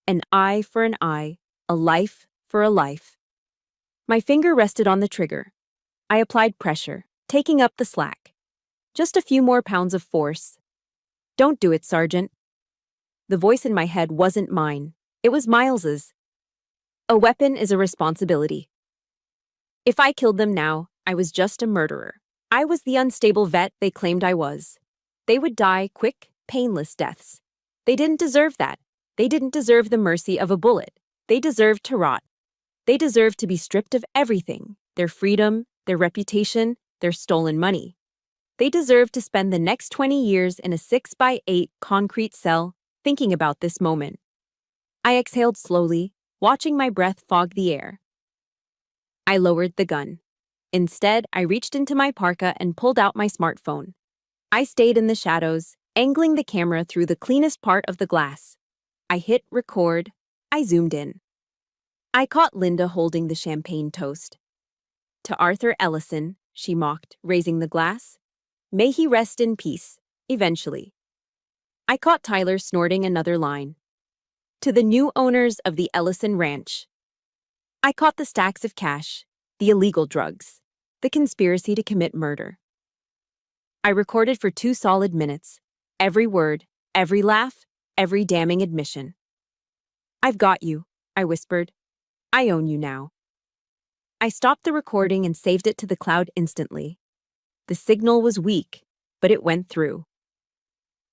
An eye for an eye, a life for a life. My finger rested on the trigger. I applied pressure, taking up the slack. Just a few more pounds of force. Don't do it, Sergeant. The voice in my head wasn't mine. It was Miles's. A weapon is a responsibility. If I killed them now, I was just a murderer. I was the unstable vet they claimed I was. They would die quick, painless deaths. They didn't deserve that. They didn't deserve the mercy of a bullet. They deserved to rot. They deserved to be stripped of everything, their freedom, their reputation, their stolen money. They deserved to spend the next 20 years in a 6x8 concrete cell, thinking about this moment. I exhaled slowly, watching my breath fog the air. I lowered the gun. Instead, I reached into my parka and pulled out my smartphone. I stayed in the shadows, angling the camera through the cleanest part of the glass. I hit record. I zoomed in. I caught Linda holding the champagne toast. To Arthur Ellison, she mocked, raising the glass. May he rest in peace, eventually. I caught Tyler snorting another line. To the new owners of the Ellison Ranch. I caught the stacks of cash, the illegal drugs, the conspiracy to commit murder. I recorded for 2 solid minutes, every word, every laugh, every damning admission. I've got you, I whispered. I own you now. I stopped the recording and saved it to the cloud instantly. The signal was weak, but it went through.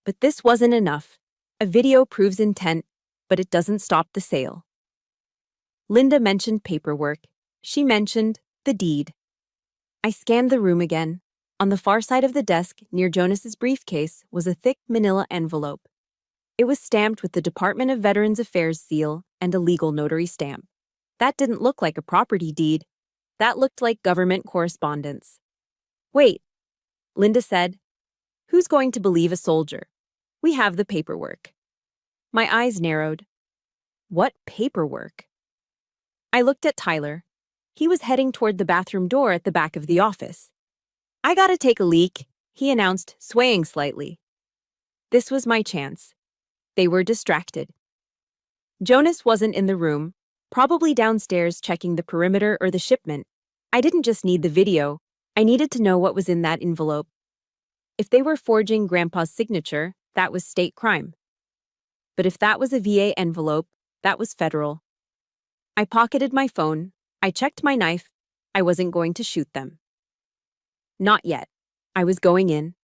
But this wasn't enough. A video proves intent, but it doesn't stop the sale. Linda mentioned paperwork. She mentioned the deed. I scanned the room again. On the far side of the desk, near Jonas's briefcase, was a thick manila envelope. It was stamped with the Department of Veterans Affairs seal and a legal notary stamp. That didn't look like a property deed. That looked like government correspondence. Wait, Linda said. Who's going to believe a soldier? We have the paperwork. My eyes narrowed. What paperwork? I looked at Tyler. He was heading toward the bathroom door at the back of the office. I gotta take a leak, he announced, swaying slightly. This was my chance. They were distracted. Jonas wasn't in the room, probably downstairs checking the perimeter or the shipment. I didn't just need the video, I needed to know what was in that envelope. If they were forging Grandpa's signature, that was state crime. But if that was a VA envelope, that was federal. I pocketed my phone, I checked my knife, I wasn't going to shoot them. Not yet. I was going in.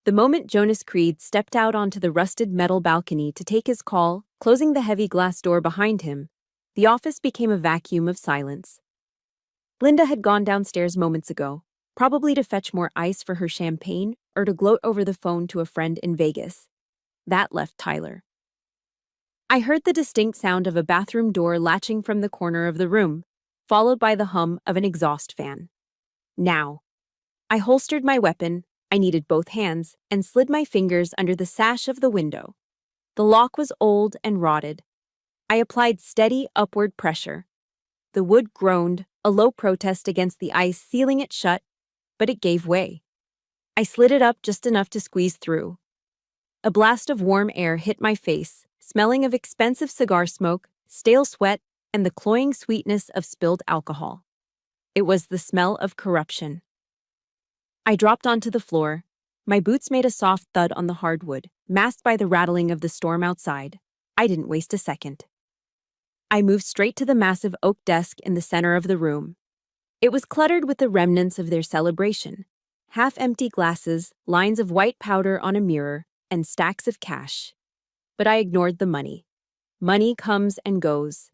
The moment Jonas Creed stepped out onto the rusted metal balcony to take his call, closing the heavy glass door behind him, the office became a vacuum of silence. Linda had gone downstairs moments ago, probably to fetch more ice for her champagne or to gloat over the phone to a friend in Vegas. That left Tyler. I heard the distinct sound of a bathroom door latching from the corner of the room, followed by the hum of an exhaust fan. Now. I holstered my weapon, I needed both hands, and slid my fingers under the sash of the window. The lock was old and rotted. I applied steady upward pressure. The wood groaned, a low protest against the ice sealing it shut, but it gave way. I slid it up just enough to squeeze through. A blast of warm air hit my face, smelling of expensive cigar smoke, stale sweat, and the cloying sweetness of spilled alcohol. It was the smell of corruption. I dropped onto the floor. My boots made a soft thud on the hardwood, masked by the rattling of the storm outside. I didn't waste a second. I moved straight to the massive oak desk in the center of the room. It was cluttered with the remnants of their celebration. Half-empty glasses, lines of white powder on a mirror, and stacks of cash. But I ignored the money. Money comes and goes.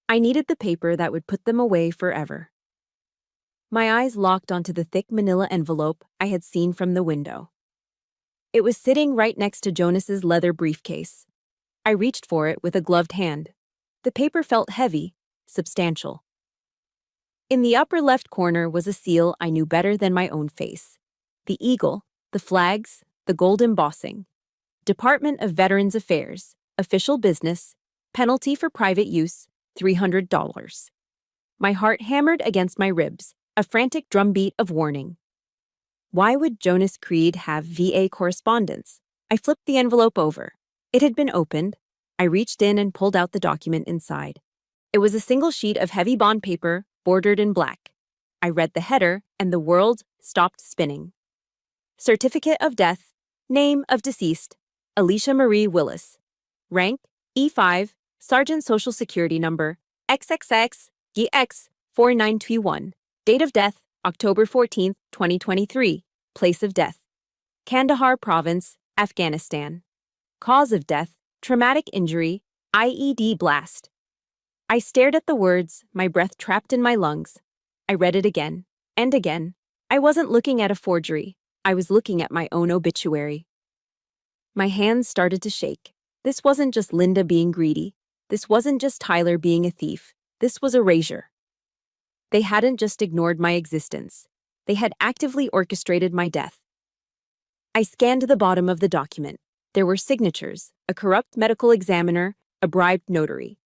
I needed the paper that would put them away forever. My eyes locked onto the thick manila envelope I had seen from the window. It was sitting right next to Jonas's leather briefcase. I reached for it with a gloved hand. The paper felt heavy, substantial. In the upper left corner was a seal I knew better than my own face. The eagle, the flags, the gold embossing. Department of Veterans Affairs, official business, penalty for private use, $300. My heart hammered against my ribs, a frantic drumbeat of warning. Why would Jonas Creed have VA correspondence? I flipped the envelope over. It had been opened. I reached in and pulled out the document inside. It was a single sheet of heavy bond paper, bordered in black. I read the header, and the world stopped spinning. Certificate of death. Name of deceased. Alicia Marie Willis. Rank, E5, Sergeant Social Security Number, XXX, GX 4921. Date of death, October 14, 2023. Place of death, Kandahar Province, Afghanistan. Cause of death, traumatic injury, IED blast. I stared at the words, my breath trapped in my lungs. I read it again, and again. I wasn't looking at a forgery. I was looking at my own obituary. My hands started to shake. This wasn't just Linda being greedy. This wasn't just Tyler being a thief. This was erasure. They hadn't just ignored my existence. They had actively orchestrated my death. I scanned the bottom of the document. There were signatures, a corrupt medical examiner, a bribed notary.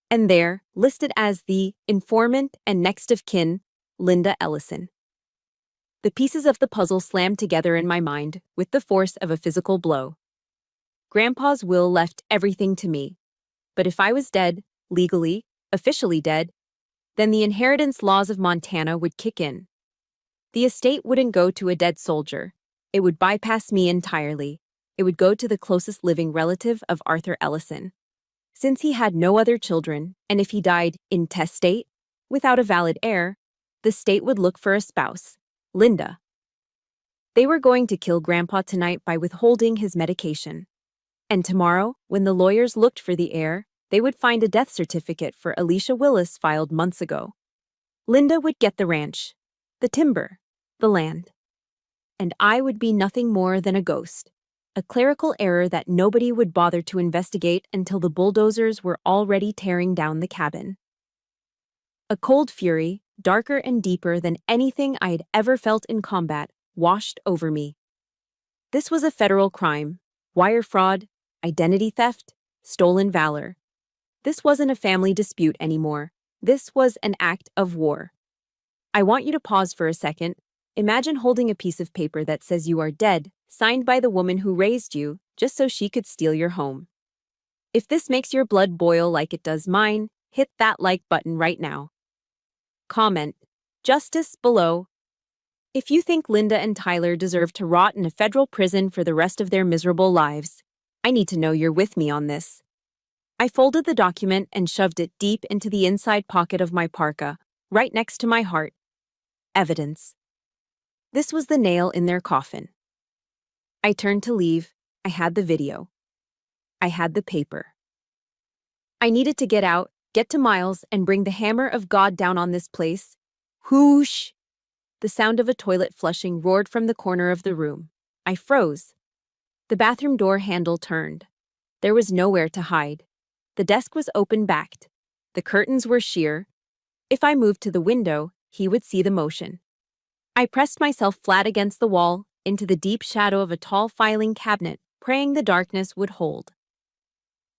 And there, listed as the informant and next of kin, Linda Ellison. The pieces of the puzzle slammed together in my mind with the force of a physical blow. Grandpa's will left everything to me. But if I was dead, legally, officially dead, then the inheritance laws of Montana would kick in. The estate wouldn't go to a dead soldier. It would bypass me entirely. It would go to the closest living relative of Arthur Ellison. Since he had no other children, and if he died intestate, without a valid heir, the state would look for a spouse, Linda. They were going to kill Grandpa tonight by withholding his medication. And tomorrow, when the lawyers looked for the heir, they would find a death certificate for Alicia Willis filed months ago. Linda would get the ranch, the timber, the land. And I would be nothing more than a ghost, a clerical error that nobody would bother to investigate until the bulldozers were already tearing down the cabin. A cold fury, darker and deeper than anything I had ever felt in combat, washed over me. This was a federal crime, wire fraud, identity theft, stolen valor. This wasn't a family dispute anymore. This was an act of war. I want you to pause for a second. Imagine holding a piece of paper that says you are dead, signed by the woman who raised you, just so she could steal your home. If this makes your blood boil like it does mine, hit that like button right now. Comment, justice below. If you think Linda and Tyler deserve to rot in a federal prison for the rest of their miserable lives, I need to know you're with me on this. I folded the document and shoved it deep into the inside pocket of my parka, right next to my heart. Evidence. This was the nail in their coffin. I turned to leave. I had the video. I had the paper. I needed to get out, get to Miles, and bring the hammer of God down on this place. Whoosh! The sound of a toilet flushing roared from the corner of the room. I froze. The bathroom door handle turned. There was nowhere to hide. The desk was open-backed. The curtains were sheer. If I moved to the window, he would see the motion. I pressed myself flat against the wall, into the deep shadow of a tall filing cabinet, praying the darkness would hold.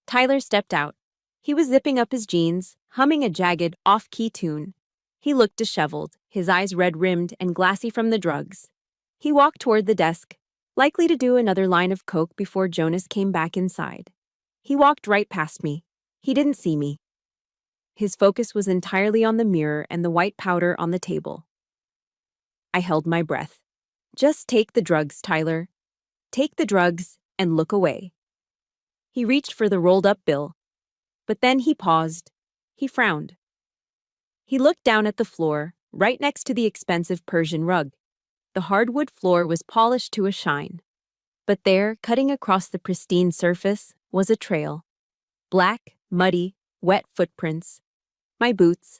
Tyler stepped out. He was zipping up his jeans, humming a jagged, off-key tune. He looked disheveled, his eyes red-rimmed and glassy from the drugs. He walked toward the desk, likely to do another line of coke before Jonas came back inside. He walked right past me. He didn't see me. His focus was entirely on the mirror and the white powder on the table. I held my breath. Just take the drugs, Tyler. Take the drugs and look away. He reached for the rolled-up bill. But then he paused. He frowned. He looked down at the floor, right next to the expensive Persian rug. The hardwood floor was polished to a shine. But there, cutting across the pristine surface, was a trail. Black, muddy, wet footprints. My boots.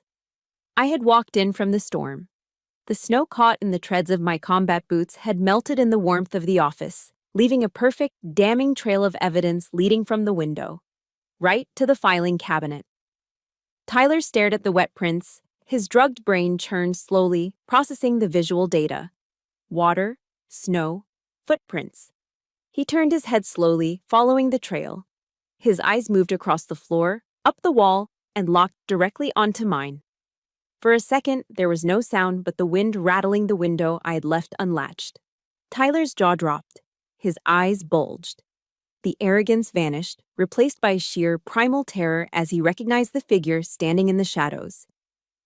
I had walked in from the storm. The snow caught in the treads of my combat boots had melted in the warmth of the office, leaving a perfect, damning trail of evidence leading from the window, right to the filing cabinet. Tyler stared at the wet prints. His drugged brain churned slowly, processing the visual data. Water, snow, footprints. He turned his head slowly, following the trail. His eyes moved across the floor, up the wall, and locked directly onto mine. For a second, there was no sound but the wind rattling the window I had left unlatched. Tyler's jaw dropped. His eyes bulged. The arrogance vanished, replaced by sheer primal terror as he recognized the figure standing in the shadows.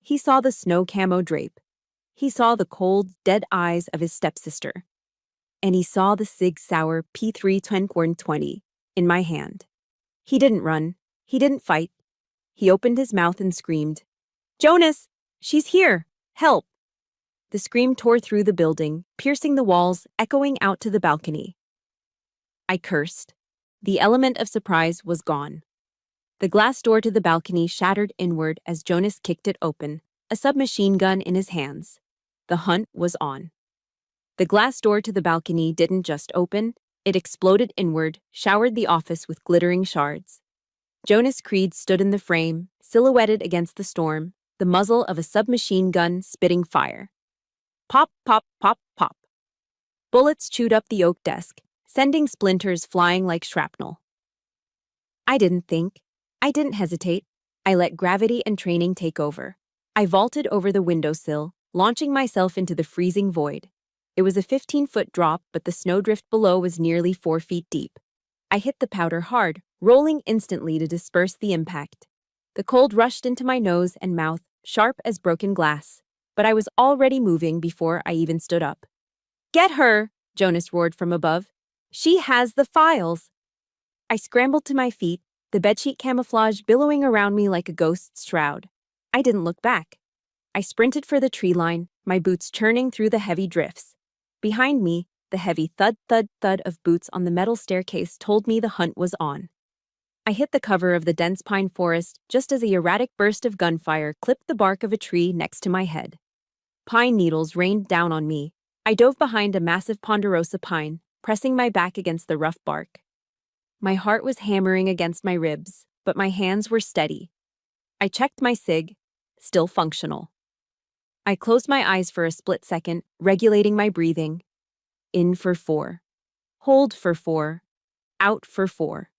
He saw the snow camo drape. He saw the cold, dead eyes of his stepsister. And he saw the Sig Sauer P3 20 in my hand. He didn't run. He didn't fight. He opened his mouth and screamed, "Jonas! She's here! Help!" The scream tore through the building, piercing the walls, echoing out to the balcony. I cursed. The element of surprise was gone. The glass door to the balcony shattered inward as Jonas kicked it open, a submachine gun in his hands. The hunt was on. The glass door to the balcony didn't just open, it exploded inward, showered the office with glittering shards. Jonas Creed stood in the frame, silhouetted against the storm, the muzzle of a submachine gun spitting fire. Pop, pop, pop, pop. Bullets chewed up the oak desk, sending splinters flying like shrapnel. I didn't think. I didn't hesitate. I let gravity and training take over. I vaulted over the windowsill, launching myself into the freezing void. It was a 15-foot drop, but the snowdrift below was nearly 4 feet deep. I hit the powder hard, rolling instantly to disperse the impact. The cold rushed into my nose and mouth, sharp as broken glass, but I was already moving before I even stood up. "Get her!" Jonas roared from above. "She has the files!" I scrambled to my feet, the bedsheet camouflage billowing around me like a ghost's shroud. I didn't look back. I sprinted for the tree line, my boots churning through the heavy drifts. Behind me, the heavy thud, thud, thud of boots on the metal staircase told me the hunt was on. I hit the cover of the dense pine forest just as a erratic burst of gunfire clipped the bark of a tree next to my head. Pine needles rained down on me. I dove behind a massive ponderosa pine, pressing my back against the rough bark. My heart was hammering against my ribs, but my hands were steady. I checked my SIG, still functional. I closed my eyes for a split second, regulating my breathing. In for 4. Hold for 4. Out for 4.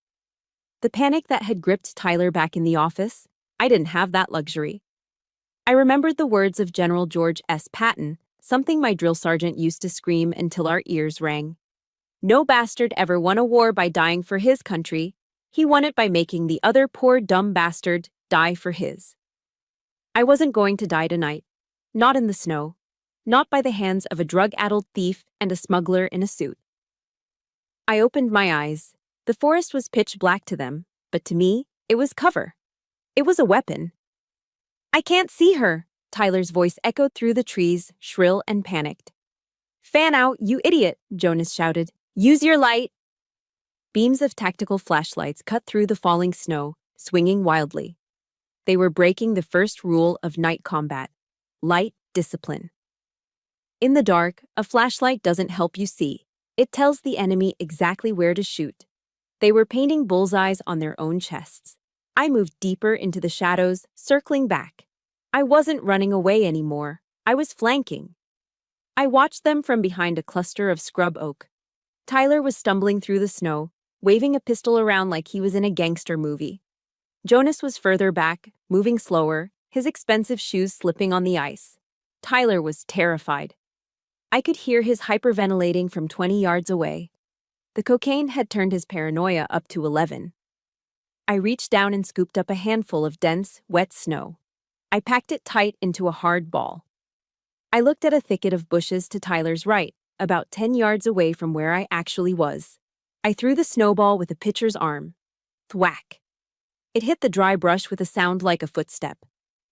The panic that had gripped Tyler back in the office, I didn't have that luxury. I remembered the words of General George S. Patton, something my drill sergeant used to scream until our ears rang. No bastard ever won a war by dying for his country. He won it by making the other poor dumb bastard die for his. I wasn't going to die tonight. Not in the snow. Not by the hands of a drug-addled thief and a smuggler in a suit. I opened my eyes. The forest was pitch black to them, but to me, it was cover. It was a weapon. "I can't see her," Tyler's voice echoed through the trees, shrill and panicked. "Fan out, you idiot," Jonas shouted. Use your light! Beams of tactical flashlights cut through the falling snow, swinging wildly. They were breaking the first rule of night combat: light discipline. In the dark, a flashlight doesn't help you see. It tells the enemy exactly where to shoot. They were painting bullseyes on their own chests. I moved deeper into the shadows, circling back. I wasn't running away anymore. I was flanking. I watched them from behind a cluster of scrub oak. Tyler was stumbling through the snow, waving a pistol around like he was in a gangster movie. Jonas was further back, moving slower, his expensive shoes slipping on the ice. Tyler was terrified. I could hear his hyperventilating from 20 yards away. The cocaine had turned his paranoia up to 11. I reached down and scooped up a handful of dense, wet snow. I packed it tight into a hard ball. I looked at a thicket of bushes to Tyler's right, about 10 yards away from where I actually was. I threw the snowball with a pitcher's arm. Thwack! It hit the dry brush with a sound like a footstep.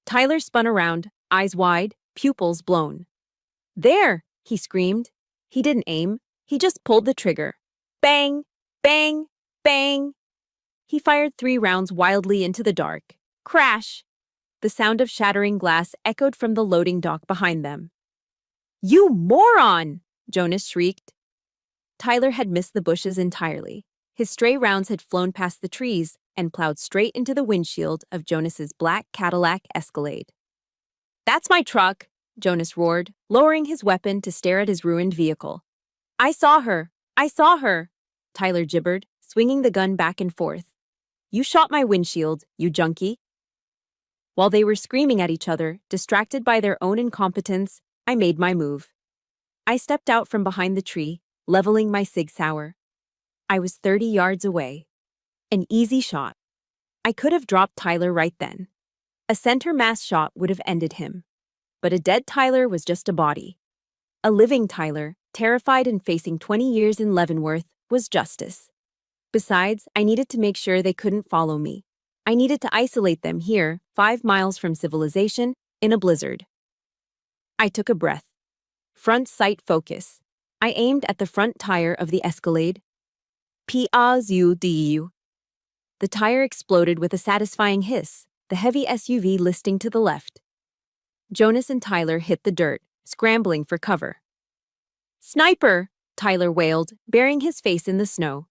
Tyler spun around, eyes wide, pupils blown. There! He screamed. He didn't aim. He just pulled the trigger. Bang! Bang! Bang! He fired 3 rounds wildly into the dark. Crash! The sound of shattering glass echoed from the loading dock behind them. You moron! Jonas shrieked. Tyler had missed the bushes entirely. His stray rounds had flown past the trees and plowed straight into the windshield of Jonas's black Cadillac Escalade. That's my truck! Jonas roared, lowering his weapon to stare at his ruined vehicle. I saw her! I saw her! Tyler gibbered, swinging the gun back and forth. You shot my windshield, you junkie! While they were screaming at each other, distracted by their own incompetence, I made my move. I stepped out from behind the tree, leveling my Sig Sauer. I was 30 yards away. An easy shot. I could have dropped Tyler right then. A center mass shot would have ended him. But a dead Tyler was just a body. A living Tyler, terrified and facing 20 years in Leavenworth, was justice. Besides, I needed to make sure they couldn't follow me. I needed to isolate them here, 5 miles from civilization, in a blizzard. I took a breath. Front sight focus. I aimed at the front tire of the Escalade. P-A-Z-U-D-U. The tire exploded with a satisfying hiss, the heavy SUV listing to the left. Jonas and Tyler hit the dirt, scrambling for cover. Sniper! Tyler wailed, burying his face in the snow.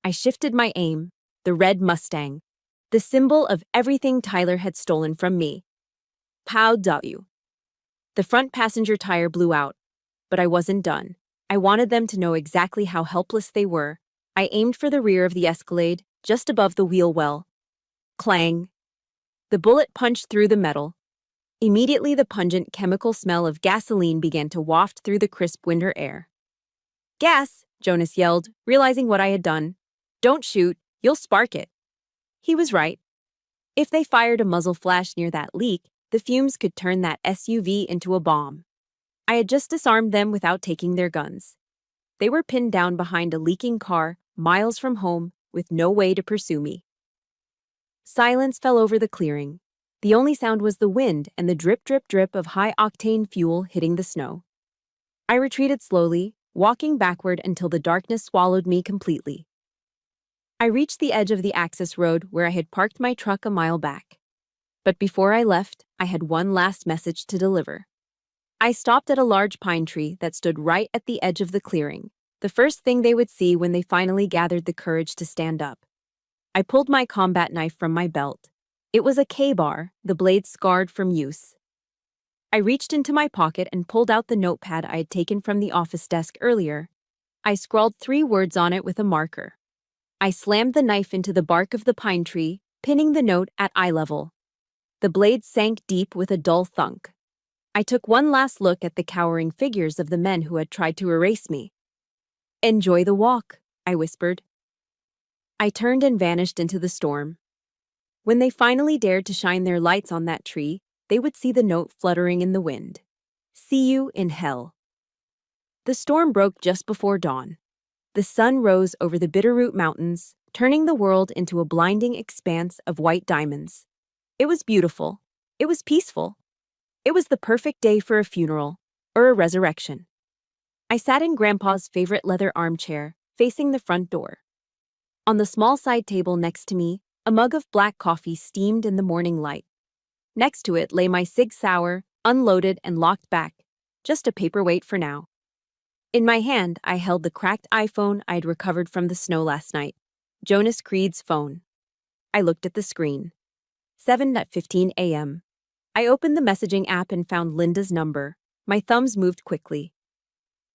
I shifted my aim, the red Mustang, the symbol of everything Tyler had stolen from me. Pow-W. The front passenger tire blew out, but I wasn't done. I wanted them to know exactly how helpless they were. I aimed for the rear of the Escalade, just above the wheel well. Clang. The bullet punched through the metal. Immediately, the pungent chemical smell of gasoline began to waft through the crisp winter air. Gas, Jonas yelled, realizing what I had done. Don't shoot, you'll spark it. He was right. If they fired a muzzle flash near that leak, the fumes could turn that SUV into a bomb. I had just disarmed them without taking their guns. They were pinned down behind a leaking car, miles from home, with no way to pursue me. Silence fell over the clearing. The only sound was the wind and the drip, drip, drip of high-octane fuel hitting the snow. I retreated slowly, walking backward until the darkness swallowed me completely. I reached the edge of the access road where I had parked my truck a mile back. But before I left, I had one last message to deliver. I stopped at a large pine tree that stood right at the edge of the clearing, the first thing they would see when they finally gathered the courage to stand up. I pulled my combat knife from my belt. It was a K-bar, the blade scarred from use. I reached into my pocket and pulled out the notepad I had taken from the office desk earlier. I scrawled 3 words on it with a marker. I slammed the knife into the bark of the pine tree, pinning the note at eye level. The blade sank deep with a dull thunk. I took one last look at the cowering figures of the men who had tried to erase me. Enjoy the walk, I whispered. I turned and vanished into the storm. When they finally dared to shine their lights on that tree, they would see the note fluttering in the wind. See you in hell. The storm broke just before dawn. The sun rose over the Bitterroot Mountains, turning the world into a blinding expanse of white diamonds. It was beautiful. It was peaceful. It was the perfect day for a funeral or a resurrection. I sat in Grandpa's favorite leather armchair, facing the front door. On the small side table next to me, a mug of black coffee steamed in the morning light. Next to it lay my Sig Sauer, unloaded and locked back, just a paperweight for now. In my hand, I held the cracked iPhone I'd recovered from the snow last night, Jonas Creed's phone. I looked at the screen. 7:15 a.m. I opened the messaging app and found Linda's number. My thumbs moved quickly.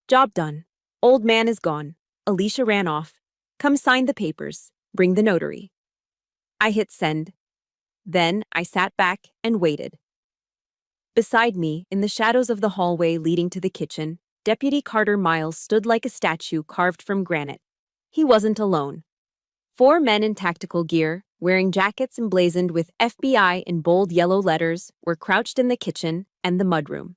Job done. Old man is gone. Alicia ran off. Come sign the papers. Bring the notary. I hit send. Then I sat back and waited. Beside me, in the shadows of the hallway leading to the kitchen, Deputy Carter Miles stood like a statue carved from granite. He wasn't alone. 4 men in tactical gear, wearing jackets emblazoned with FBI in bold yellow letters, were crouched in the kitchen and the mudroom.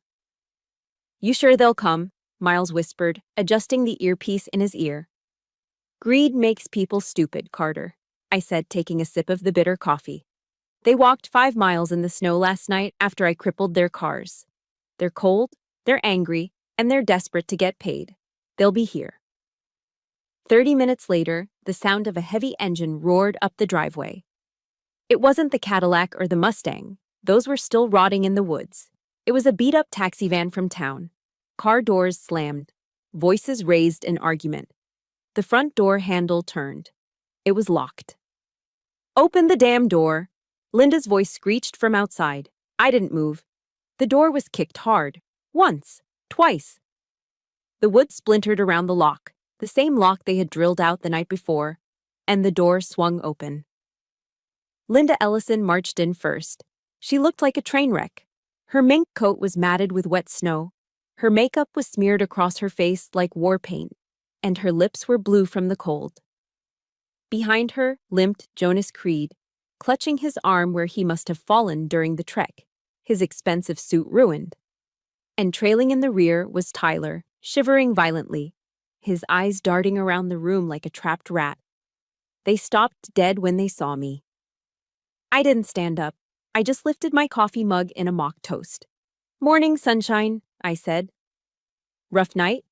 You sure they'll come? Miles whispered, adjusting the earpiece in his ear. Greed makes people stupid, Carter, I said, taking a sip of the bitter coffee. They walked 5 miles in the snow last night after I crippled their cars. They're cold, they're angry, and they're desperate to get paid. They'll be here. 30 minutes later, the sound of a heavy engine roared up the driveway. It wasn't the Cadillac or the Mustang. Those were still rotting in the woods. It was a beat-up taxi van from town. Car doors slammed. Voices raised in argument. The front door handle turned. It was locked. Open the damn door! Linda's voice screeched from outside. I didn't move. The door was kicked hard. Once. Twice. The wood splintered around the lock, the same lock they had drilled out the night before, and the door swung open. Linda Ellison marched in first. She looked like a train wreck. Her mink coat was matted with wet snow. Her makeup was smeared across her face like war paint, and her lips were blue from the cold. Behind her limped Jonas Creed, clutching his arm where he must have fallen during the trek, his expensive suit ruined. And trailing in the rear was Tyler, shivering violently, his eyes darting around the room like a trapped rat. They stopped dead when they saw me. I didn't stand up. I just lifted my coffee mug in a mock toast. Morning, sunshine, I said. Rough night?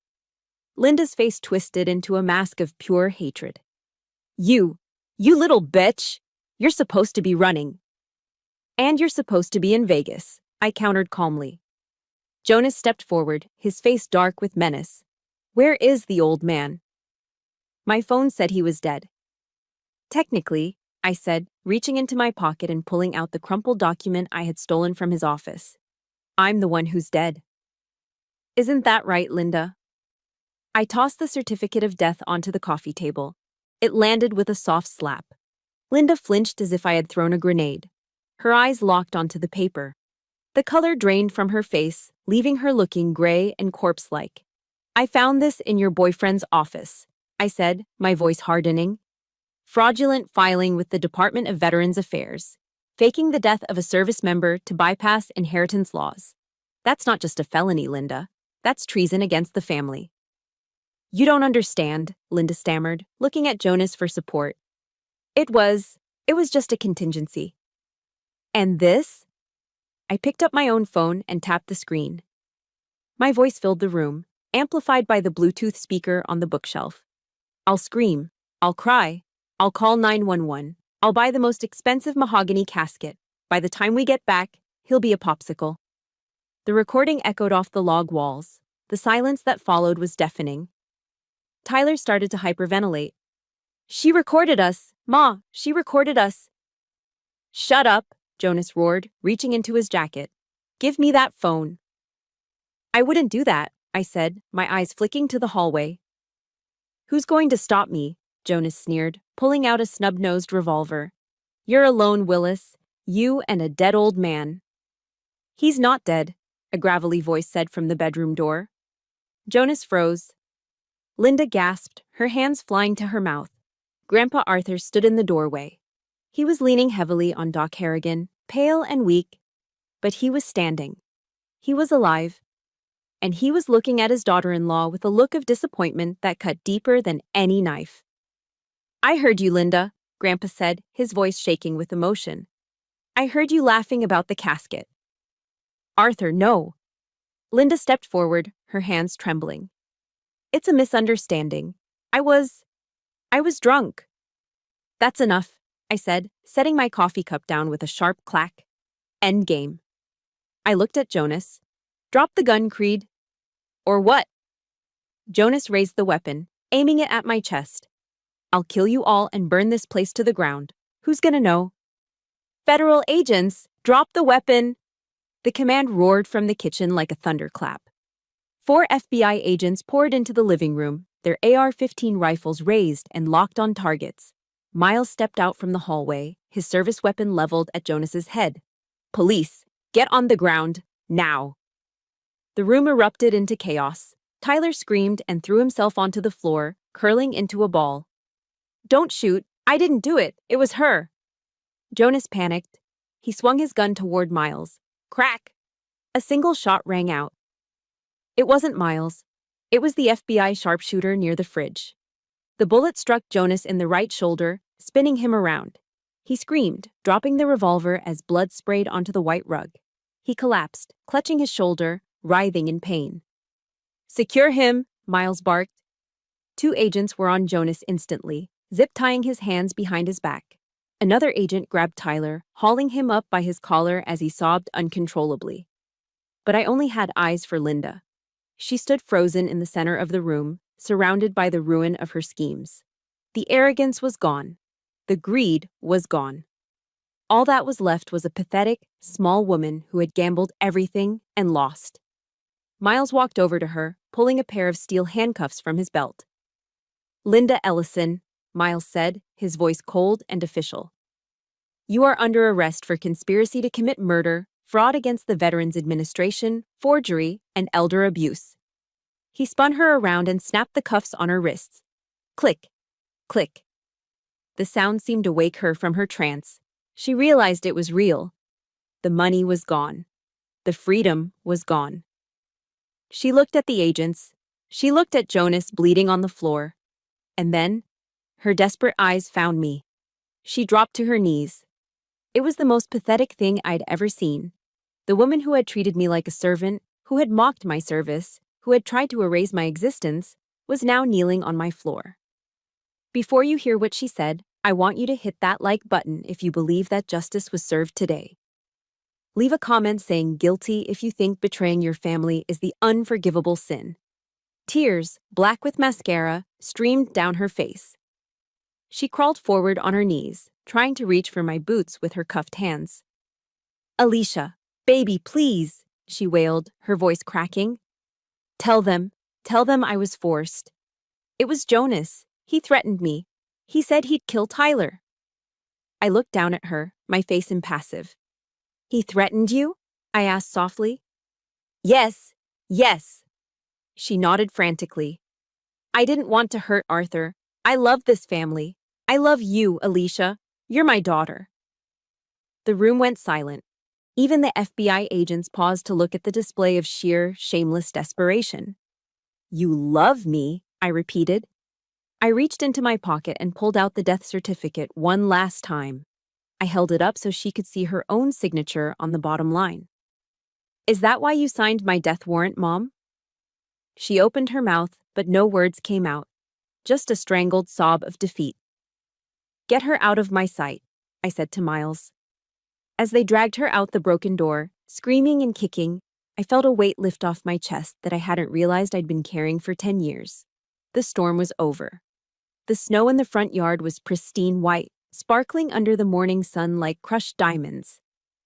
Linda's face twisted into a mask of pure hatred. You little bitch! You're supposed to be running. And you're supposed to be in Vegas, I countered calmly. Jonas stepped forward, his face dark with menace. Where is the old man? My phone said he was dead. Technically, I said, reaching into my pocket and pulling out the crumpled document I had stolen from his office. I'm the one who's dead. Isn't that right, Linda? I tossed the certificate of death onto the coffee table. It landed with a soft slap. Linda flinched as if I had thrown a grenade. Her eyes locked onto the paper. The color drained from her face, leaving her looking gray and corpse-like. I found this in your boyfriend's office, I said, my voice hardening. Fraudulent filing with the Department of Veterans Affairs, faking the death of a service member to bypass inheritance laws. That's not just a felony, Linda. That's treason against the family. You don't understand, Linda stammered, looking at Jonas for support. It was just a contingency. And this? I picked up my own phone and tapped the screen. My voice filled the room, amplified by the Bluetooth speaker on the bookshelf. I'll scream. I'll cry. I'll call 911. I'll buy the most expensive mahogany casket. By the time we get back, he'll be a popsicle. The recording echoed off the log walls. The silence that followed was deafening. Tyler started to hyperventilate. She recorded us. Ma, she recorded us. Shut up, Jonas roared, reaching into his jacket. Give me that phone. I wouldn't do that, I said, my eyes flicking to the hallway. Who's going to stop me? Jonas sneered, pulling out a snub-nosed revolver. You're alone, Willis. You and a dead old man. He's not dead, a gravelly voice said from the bedroom door. Jonas froze. Linda gasped, her hands flying to her mouth. Grandpa Arthur stood in the doorway. He was leaning heavily on Doc Harrigan, pale and weak, but he was standing. He was alive. And he was looking at his daughter-in-law with a look of disappointment that cut deeper than any knife. I heard you, Linda, Grandpa said, his voice shaking with emotion. I heard you laughing about the casket. Arthur, no. Linda stepped forward, her hands trembling. It's a misunderstanding. I was drunk. That's enough, I said, setting my coffee cup down with a sharp clack. End game. I looked at Jonas. Drop the gun, Creed. Or what? Jonas raised the weapon, aiming it at my chest. I'll kill you all and burn this place to the ground. Who's gonna know? Federal agents, drop the weapon! The command roared from the kitchen like a thunderclap. 4 FBI agents poured into the living room, their AR-15 rifles raised and locked on targets. Miles stepped out from the hallway, his service weapon leveled at Jonas's head. Police, get on the ground, now! The room erupted into chaos. Tyler screamed and threw himself onto the floor, curling into a ball. Don't shoot, I didn't do it, it was her. Jonas panicked. He swung his gun toward Miles. Crack! A single shot rang out. It wasn't Miles. It was the FBI sharpshooter near the fridge. The bullet struck Jonas in the right shoulder, spinning him around. He screamed, dropping the revolver as blood sprayed onto the white rug. He collapsed, clutching his shoulder, writhing in pain. Secure him, Miles barked. 2 agents were on Jonas instantly, zip-tying his hands behind his back. Another agent grabbed Tyler, hauling him up by his collar as he sobbed uncontrollably. But I only had eyes for Linda. She stood frozen in the center of the room, surrounded by the ruin of her schemes. The arrogance was gone. The greed was gone. All that was left was a pathetic, small woman who had gambled everything and lost. Miles walked over to her, pulling a pair of steel handcuffs from his belt. Linda Ellison, Miles said, his voice cold and official. You are under arrest for conspiracy to commit murder, fraud against the Veterans Administration, forgery, and elder abuse. He spun her around and snapped the cuffs on her wrists. Click, click. The sound seemed to wake her from her trance. She realized it was real. The money was gone. The freedom was gone. She looked at the agents. She looked at Jonas bleeding on the floor. And then, her desperate eyes found me. She dropped to her knees. It was the most pathetic thing I'd ever seen. The woman who had treated me like a servant, who had mocked my service, who had tried to erase my existence, was now kneeling on my floor. Before you hear what she said, I want you to hit that like button if you believe that justice was served today. Leave a comment saying guilty if you think betraying your family is the unforgivable sin. Tears, black with mascara, streamed down her face. She crawled forward on her knees, trying to reach for my boots with her cuffed hands. Alicia, baby, please, she wailed, her voice cracking. Tell them I was forced. It was Jonas. He threatened me. He said he'd kill Tyler. I looked down at her, my face impassive. He threatened you? I asked softly. Yes. She nodded frantically. I didn't want to hurt Arthur. I love this family. I love you, Alicia. You're my daughter. The room went silent. Even the FBI agents paused to look at the display of sheer, shameless desperation. You love me, I repeated. I reached into my pocket and pulled out the death certificate one last time. I held it up so she could see her own signature on the bottom line. Is that why you signed my death warrant, Mom? She opened her mouth, but no words came out. Just a strangled sob of defeat. Get her out of my sight, I said to Miles. As they dragged her out the broken door, screaming and kicking, I felt a weight lift off my chest that I hadn't realized I'd been carrying for 10 years. The storm was over. The snow in the front yard was pristine white, sparkling under the morning sun like crushed diamonds.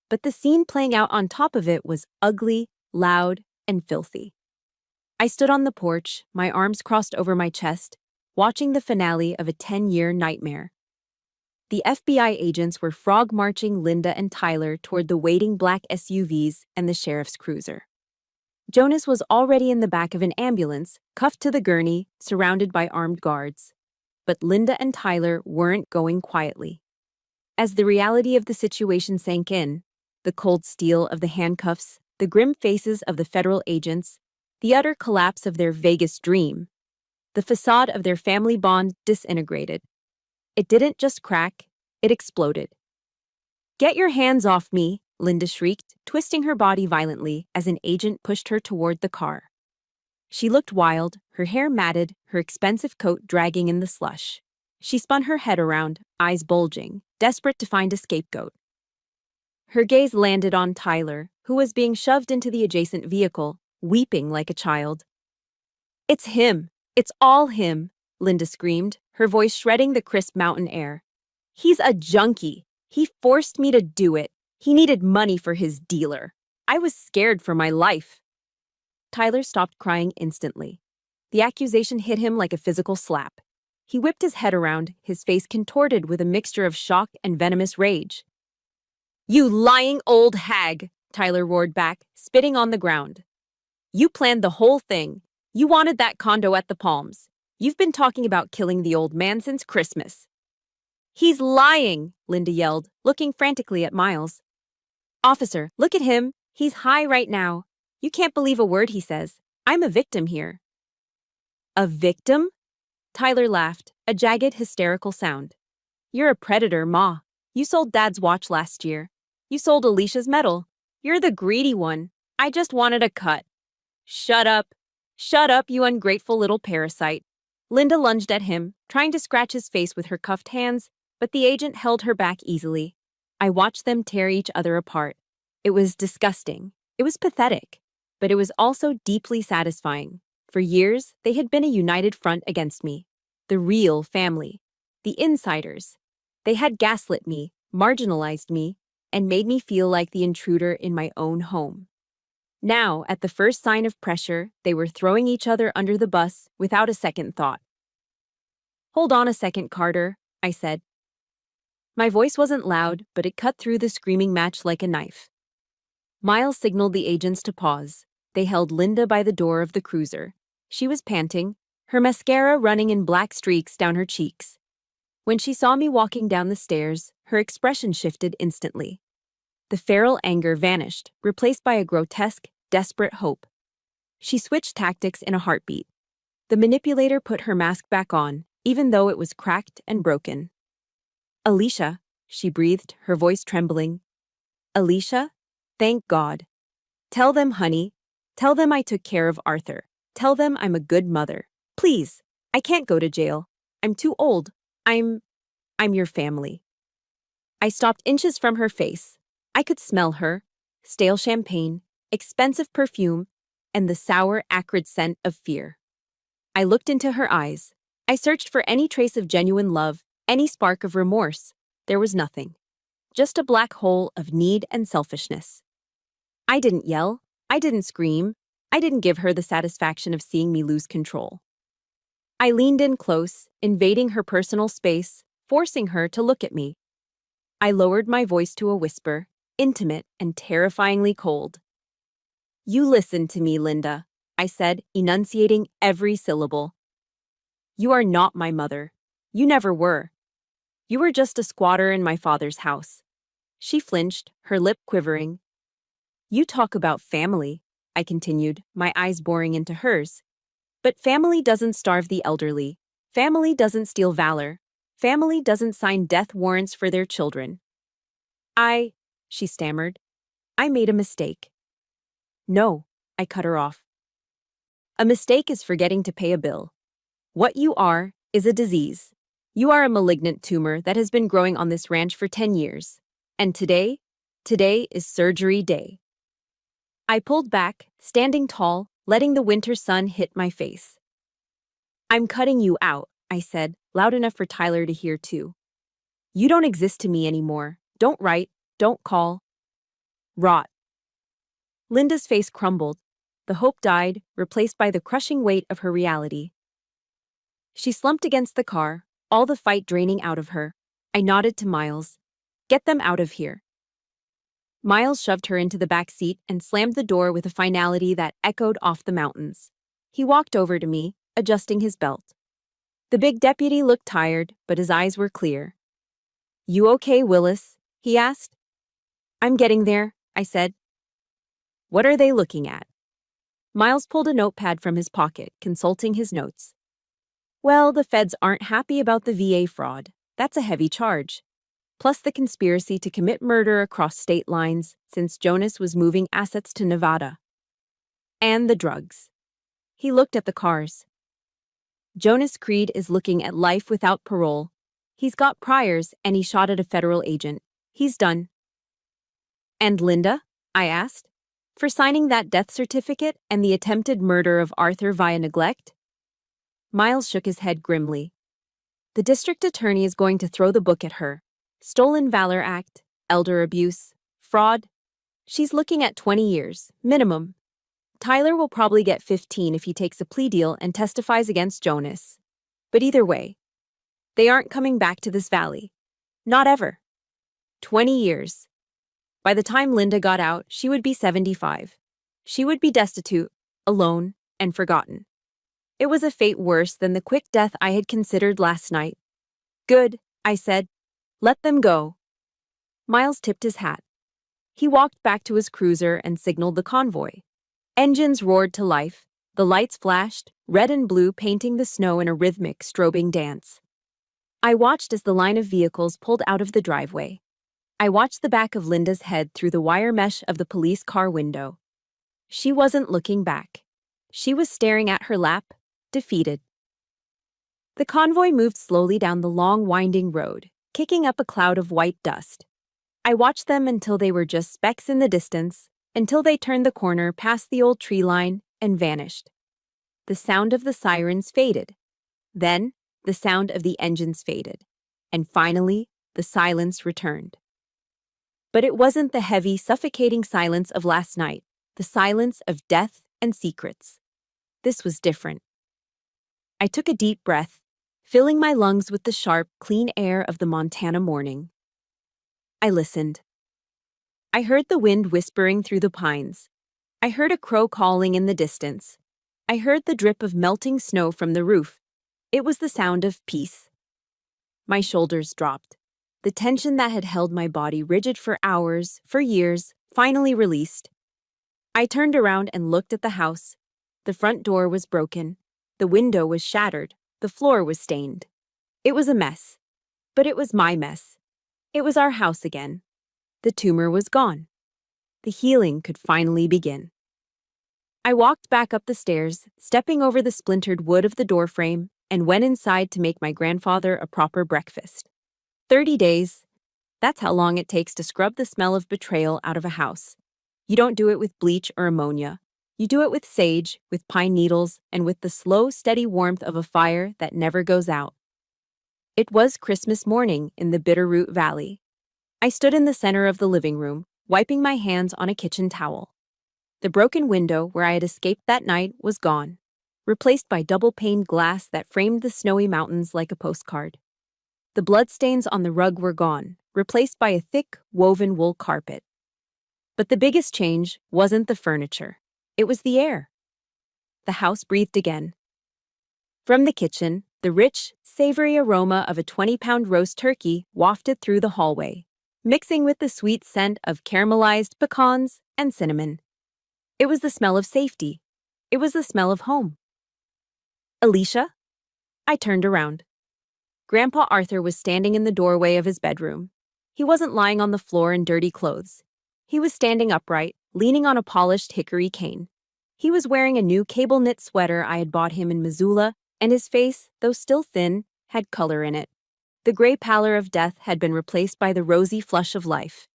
But the scene playing out on top of it was ugly, loud, and filthy. I stood on the porch, my arms crossed over my chest, watching the finale of a 10-year nightmare. The FBI agents were frog-marching Linda and Tyler toward the waiting black SUVs and the sheriff's cruiser. Jonas was already in the back of an ambulance, cuffed to the gurney, surrounded by armed guards. But Linda and Tyler weren't going quietly. As the reality of the situation sank in, the cold steel of the handcuffs, the grim faces of the federal agents, the utter collapse of their Vegas dream, the facade of their family bond disintegrated. It didn't just crack, it exploded. Get your hands off me, Linda shrieked, twisting her body violently as an agent pushed her toward the car. She looked wild, her hair matted, her expensive coat dragging in the slush. She spun her head around, eyes bulging, desperate to find a scapegoat. Her gaze landed on Tyler, who was being shoved into the adjacent vehicle, weeping like a child. "It's him! It's all him!" Linda screamed, her voice shredding the crisp mountain air. "He's a junkie! He forced me to do it! He needed money for his dealer! I was scared for my life!" Tyler stopped crying instantly. The accusation hit him like a physical slap. He whipped his head around, his face contorted with a mixture of shock and venomous rage. "You lying old hag!" Tyler roared back, spitting on the ground. "You planned the whole thing. You wanted that condo at the Palms. You've been talking about killing the old man since Christmas." "He's lying!" Linda yelled, looking frantically at Miles. "Officer, look at him. He's high right now. You can't believe a word he says. I'm a victim here." "A victim?" Tyler laughed, a jagged, hysterical sound. "You're a predator, Ma. You sold Dad's watch last year. You sold Alicia's medal. You're the greedy one. I just wanted a cut." "Shut up. Shut up, you ungrateful little parasite." Linda lunged at him, trying to scratch his face with her cuffed hands, but the agent held her back easily. I watched them tear each other apart. It was disgusting. It was pathetic. But it was also deeply satisfying. For years, they had been a united front against me. The real family. The insiders. They had gaslit me, marginalized me, and made me feel like the intruder in my own home. Now, at the first sign of pressure, they were throwing each other under the bus without a second thought. "Hold on a second, Carter," I said. My voice wasn't loud, but it cut through the screaming match like a knife. Miles signaled the agents to pause. They held Linda by the door of the cruiser. She was panting, her mascara running in black streaks down her cheeks. When she saw me walking down the stairs, her expression shifted instantly. The feral anger vanished, replaced by a grotesque, desperate hope. She switched tactics in a heartbeat. The manipulator put her mask back on, even though it was cracked and broken. "Alicia," she breathed, her voice trembling. "Alicia? Thank God. Tell them, honey. Tell them I took care of Arthur. Tell them I'm a good mother. Please. I can't go to jail. I'm too old. I'm your family." I stopped inches from her face. I could smell her, stale champagne, expensive perfume, and the sour, acrid scent of fear. I looked into her eyes. I searched for any trace of genuine love, any spark of remorse. There was nothing. Just a black hole of need and selfishness. I didn't yell. I didn't scream. I didn't give her the satisfaction of seeing me lose control. I leaned in close, invading her personal space, forcing her to look at me. I lowered my voice to a whisper, intimate and terrifyingly cold. "You listen to me, Linda," I said, enunciating every syllable. "You are not my mother. You never were. You were just a squatter in my father's house." She flinched, her lip quivering. "You talk about family," I continued, my eyes boring into hers. "But family doesn't starve the elderly. Family doesn't steal valor. Family doesn't sign death warrants for their children." She stammered. "I made a mistake." "No," I cut her off. "A mistake is forgetting to pay a bill. What you are is a disease. You are a malignant tumor that has been growing on this ranch for 10 years. And today is surgery day." I pulled back, standing tall, letting the winter sun hit my face. "I'm cutting you out," I said, loud enough for Tyler to hear too. "You don't exist to me anymore. Don't write, don't call. Rot." Linda's face crumbled. The hope died, replaced by the crushing weight of her reality. She slumped against the car, all the fight draining out of her. I nodded to Miles. "Get them out of here." Miles shoved her into the back seat and slammed the door with a finality that echoed off the mountains. He walked over to me, adjusting his belt. The big deputy looked tired, but his eyes were clear. "You okay, Willis?" he asked. "I'm getting there," I said. "What are they looking at?" Miles pulled a notepad from his pocket, consulting his notes. "Well, the feds aren't happy about the VA fraud. That's a heavy charge. Plus the conspiracy to commit murder across state lines since Jonas was moving assets to Nevada. And the drugs." He looked at the cars. Jonas Creed is looking at life without parole. He's got priors and he shot at a federal agent. He's done. And Linda? I asked. For signing that death certificate and the attempted murder of Arthur via neglect? Miles shook his head grimly. The district attorney is going to throw the book at her. Stolen Valor Act, elder abuse, fraud. She's looking at 20 years, minimum. Tyler will probably get 15 if he takes a plea deal and testifies against Jonas. But either way, they aren't coming back to this valley. Not ever. 20 years. By the time Linda got out, she would be 75. She would be destitute, alone, and forgotten. It was a fate worse than the quick death I had considered last night. Good, I said. Let them go. Miles tipped his hat. He walked back to his cruiser and signaled the convoy. Engines roared to life. The lights flashed, red and blue painting the snow in a rhythmic, strobing dance. I watched as the line of vehicles pulled out of the driveway. I watched the back of Linda's head through the wire mesh of the police car window. She wasn't looking back. She was staring at her lap, defeated. The convoy moved slowly down the long, winding road, kicking up a cloud of white dust. I watched them until they were just specks in the distance, until they turned the corner past the old tree line and vanished. The sound of the sirens faded. Then, the sound of the engines faded. And finally, the silence returned. But it wasn't the heavy, suffocating silence of last night, the silence of death and secrets. This was different. I took a deep breath, filling my lungs with the sharp, clean air of the Montana morning. I listened. I heard the wind whispering through the pines. I heard a crow calling in the distance. I heard the drip of melting snow from the roof. It was the sound of peace. My shoulders dropped. The tension that had held my body rigid for hours, for years, finally released. I turned around and looked at the house. The front door was broken. The window was shattered. The floor was stained. It was a mess. But it was my mess. It was our house again. The tumor was gone. The healing could finally begin. I walked back up the stairs, stepping over the splintered wood of the doorframe, and went inside to make my grandfather a proper breakfast. 30 days. That's how long it takes to scrub the smell of betrayal out of a house. You don't do it with bleach or ammonia. You do it with sage, with pine needles, and with the slow, steady warmth of a fire that never goes out. It was Christmas morning in the Bitterroot Valley. I stood in the center of the living room, wiping my hands on a kitchen towel. The broken window where I had escaped that night was gone, replaced by double-paned glass that framed the snowy mountains like a postcard. The bloodstains on the rug were gone, replaced by a thick, woven wool carpet. But the biggest change wasn't the furniture. It was the air. The house breathed again. From the kitchen, the rich, savory aroma of a 20-pound roast turkey wafted through the hallway, mixing with the sweet scent of caramelized pecans and cinnamon. It was the smell of safety. It was the smell of home. Alicia? I turned around. Grandpa Arthur was standing in the doorway of his bedroom. He wasn't lying on the floor in dirty clothes. He was standing upright, leaning on a polished hickory cane. He was wearing a new cable-knit sweater I had bought him in Missoula, and his face, though still thin, had color in it. The gray pallor of death had been replaced by the rosy flush of life.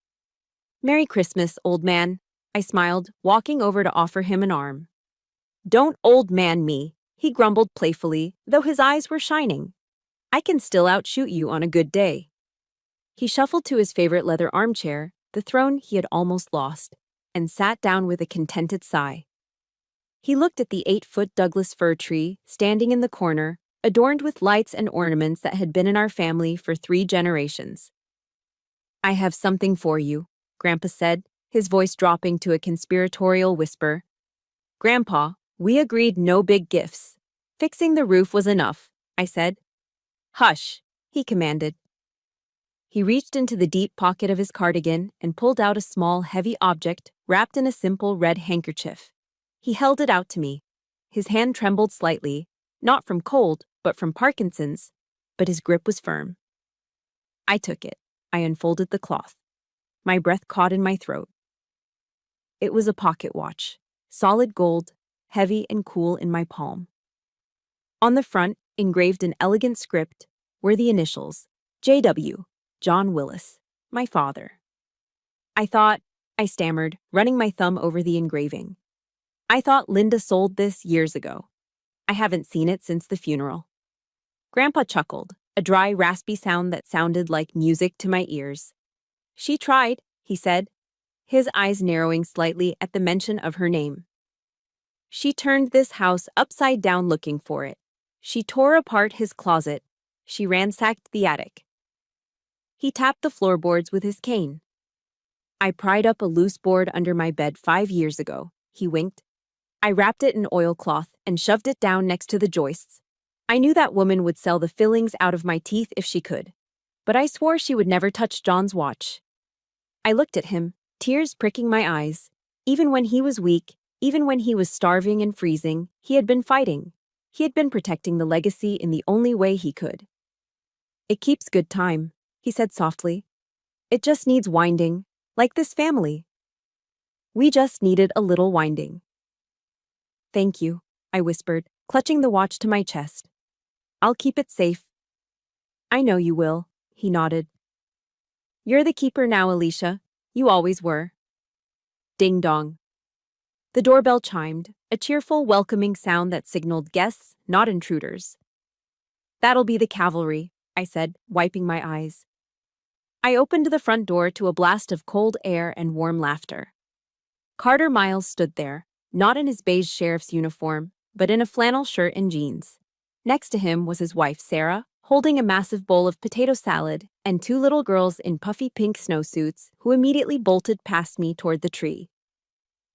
"Merry Christmas, old man," I smiled, walking over to offer him an arm. "Don't old man me," he grumbled playfully, though his eyes were shining. "I can still outshoot you on a good day." He shuffled to his favorite leather armchair, the throne he had almost lost, and sat down with a contented sigh. He looked at the 8-foot Douglas fir tree standing in the corner, adorned with lights and ornaments that had been in our family for 3 generations. "I have something for you," Grandpa said, his voice dropping to a conspiratorial whisper. "Grandpa, we agreed no big gifts. Fixing the roof was enough," I said. "Hush," he commanded. He reached into the deep pocket of his cardigan and pulled out a small, heavy object wrapped in a simple red handkerchief. He held it out to me. His hand trembled slightly, not from cold, but from Parkinson's, but his grip was firm. I took it. I unfolded the cloth. My breath caught in my throat. It was a pocket watch, solid gold, heavy and cool in my palm. On the front, engraved in elegant script, were the initials, J.W., John Willis, my father. I stammered, running my thumb over the engraving. I thought Linda sold this years ago. I haven't seen it since the funeral. Grandpa chuckled, a dry, raspy sound that sounded like music to my ears. She tried, he said, his eyes narrowing slightly at the mention of her name. She turned this house upside down looking for it. She tore apart his closet. She ransacked the attic. He tapped the floorboards with his cane. I pried up a loose board under my bed 5 years ago, he winked. I wrapped it in oilcloth and shoved it down next to the joists. I knew that woman would sell the fillings out of my teeth if she could. But I swore she would never touch John's watch. I looked at him, tears pricking my eyes. Even when he was weak, even when he was starving and freezing, he had been fighting. He had been protecting the legacy in the only way he could. It keeps good time, he said softly. It just needs winding, like this family. We just needed a little winding. Thank you, I whispered, clutching the watch to my chest. I'll keep it safe. I know you will, he nodded. You're the keeper now, Alicia. You always were. Ding dong. The doorbell chimed, a cheerful, welcoming sound that signaled guests, not intruders. That'll be the cavalry, I said, wiping my eyes. I opened the front door to a blast of cold air and warm laughter. Carter Miles stood there, not in his beige sheriff's uniform, but in a flannel shirt and jeans. Next to him was his wife, Sarah, holding a massive bowl of potato salad, and 2 little girls in puffy pink snowsuits who immediately bolted past me toward the tree.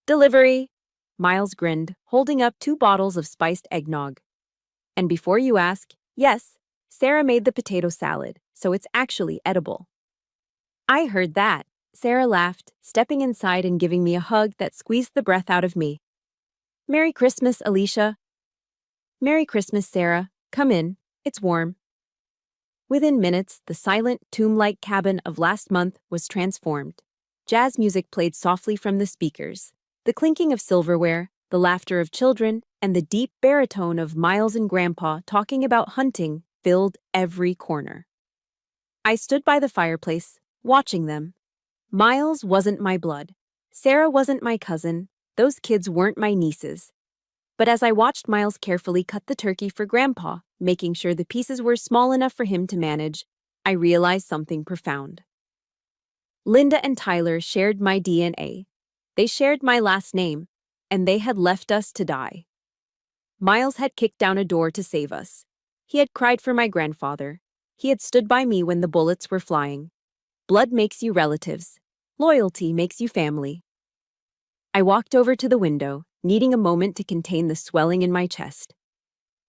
Delivery! Miles grinned, holding up 2 bottles of spiced eggnog. And before you ask, yes, Sarah made the potato salad, so it's actually edible. I heard that, Sarah laughed, stepping inside and giving me a hug that squeezed the breath out of me. Merry Christmas, Alicia. Merry Christmas, Sarah. Come in, it's warm. Within minutes, the silent, tomb-like cabin of last month was transformed. Jazz music played softly from the speakers. The clinking of silverware, the laughter of children, and the deep baritone of Miles and Grandpa talking about hunting filled every corner. I stood by the fireplace, watching them. Miles wasn't my blood. Sarah wasn't my cousin. Those kids weren't my nieces. But as I watched Miles carefully cut the turkey for Grandpa, making sure the pieces were small enough for him to manage, I realized something profound. Linda and Tyler shared my DNA. They shared my last name, and they had left us to die. Miles had kicked down a door to save us. He had cried for my grandfather. He had stood by me when the bullets were flying. Blood makes you relatives. Loyalty makes you family. I walked over to the window, needing a moment to contain the swelling in my chest.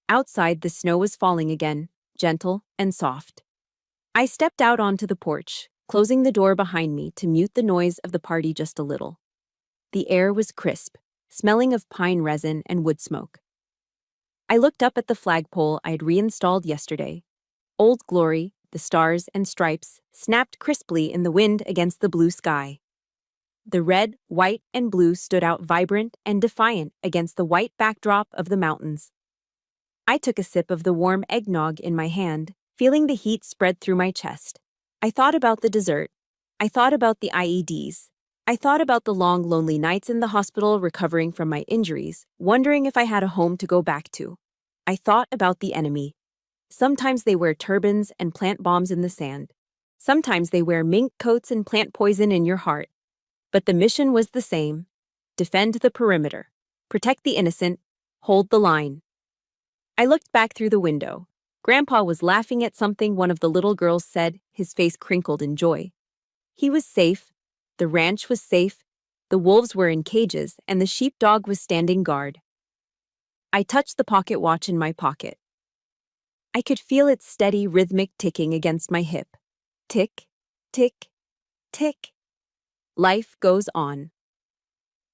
Outside, the snow was falling again, gentle and soft. I stepped out onto the porch, closing the door behind me to mute the noise of the party just a little. The air was crisp, smelling of pine resin and wood smoke. I looked up at the flagpole I had reinstalled yesterday. Old Glory, the stars and stripes, snapped crisply in the wind against the blue sky. The red, white, and blue stood out vibrant and defiant against the white backdrop of the mountains. I took a sip of the warm eggnog in my hand, feeling the heat spread through my chest. I thought about the dessert. I thought about the IEDs. I thought about the long, lonely nights in the hospital recovering from my injuries, wondering if I had a home to go back to. I thought about the enemy. Sometimes they wear turbans and plant bombs in the sand. Sometimes they wear mink coats and plant poison in your heart. But the mission was the same. Defend the perimeter. Protect the innocent. Hold the line. I looked back through the window. Grandpa was laughing at something one of the little girls said, his face crinkled in joy. He was safe. The ranch was safe. The wolves were in cages, and the sheepdog was standing guard. I touched the pocket watch in my pocket. I could feel its steady, rhythmic ticking against my hip. Tick, tick, tick. Life goes on.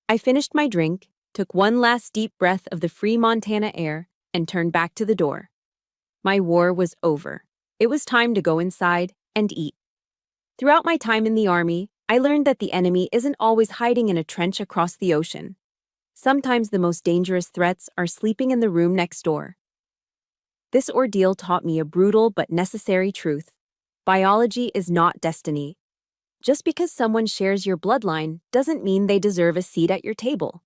I finished my drink, took one last deep breath of the free Montana air, and turned back to the door. My war was over. It was time to go inside and eat. Throughout my time in the Army, I learned that the enemy isn't always hiding in a trench across the ocean. Sometimes the most dangerous threats are sleeping in the room next door. This ordeal taught me a brutal but necessary truth. Biology is not destiny. Just because someone shares your bloodline doesn't mean they deserve a seat at your table.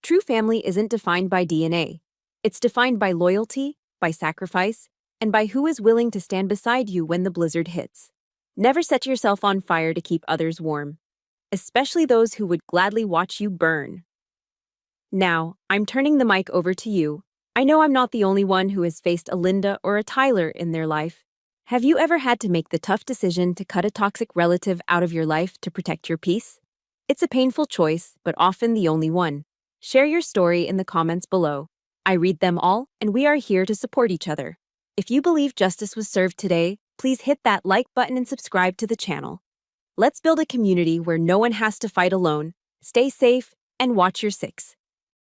True family isn't defined by DNA. It's defined by loyalty, by sacrifice, and by who is willing to stand beside you when the blizzard hits. Never set yourself on fire to keep others warm, especially those who would gladly watch you burn. Now, I'm turning the mic over to you. I know I'm not the only one who has faced a Linda or a Tyler in their life. Have you ever had to make the tough decision to cut a toxic relative out of your life to protect your peace? It's a painful choice, but often the only one. Share your story in the comments below. I read them all, and we are here to support each other. If you believe justice was served today, please hit that like button and subscribe to the channel. Let's build a community where no one has to fight alone. Stay safe and watch your six.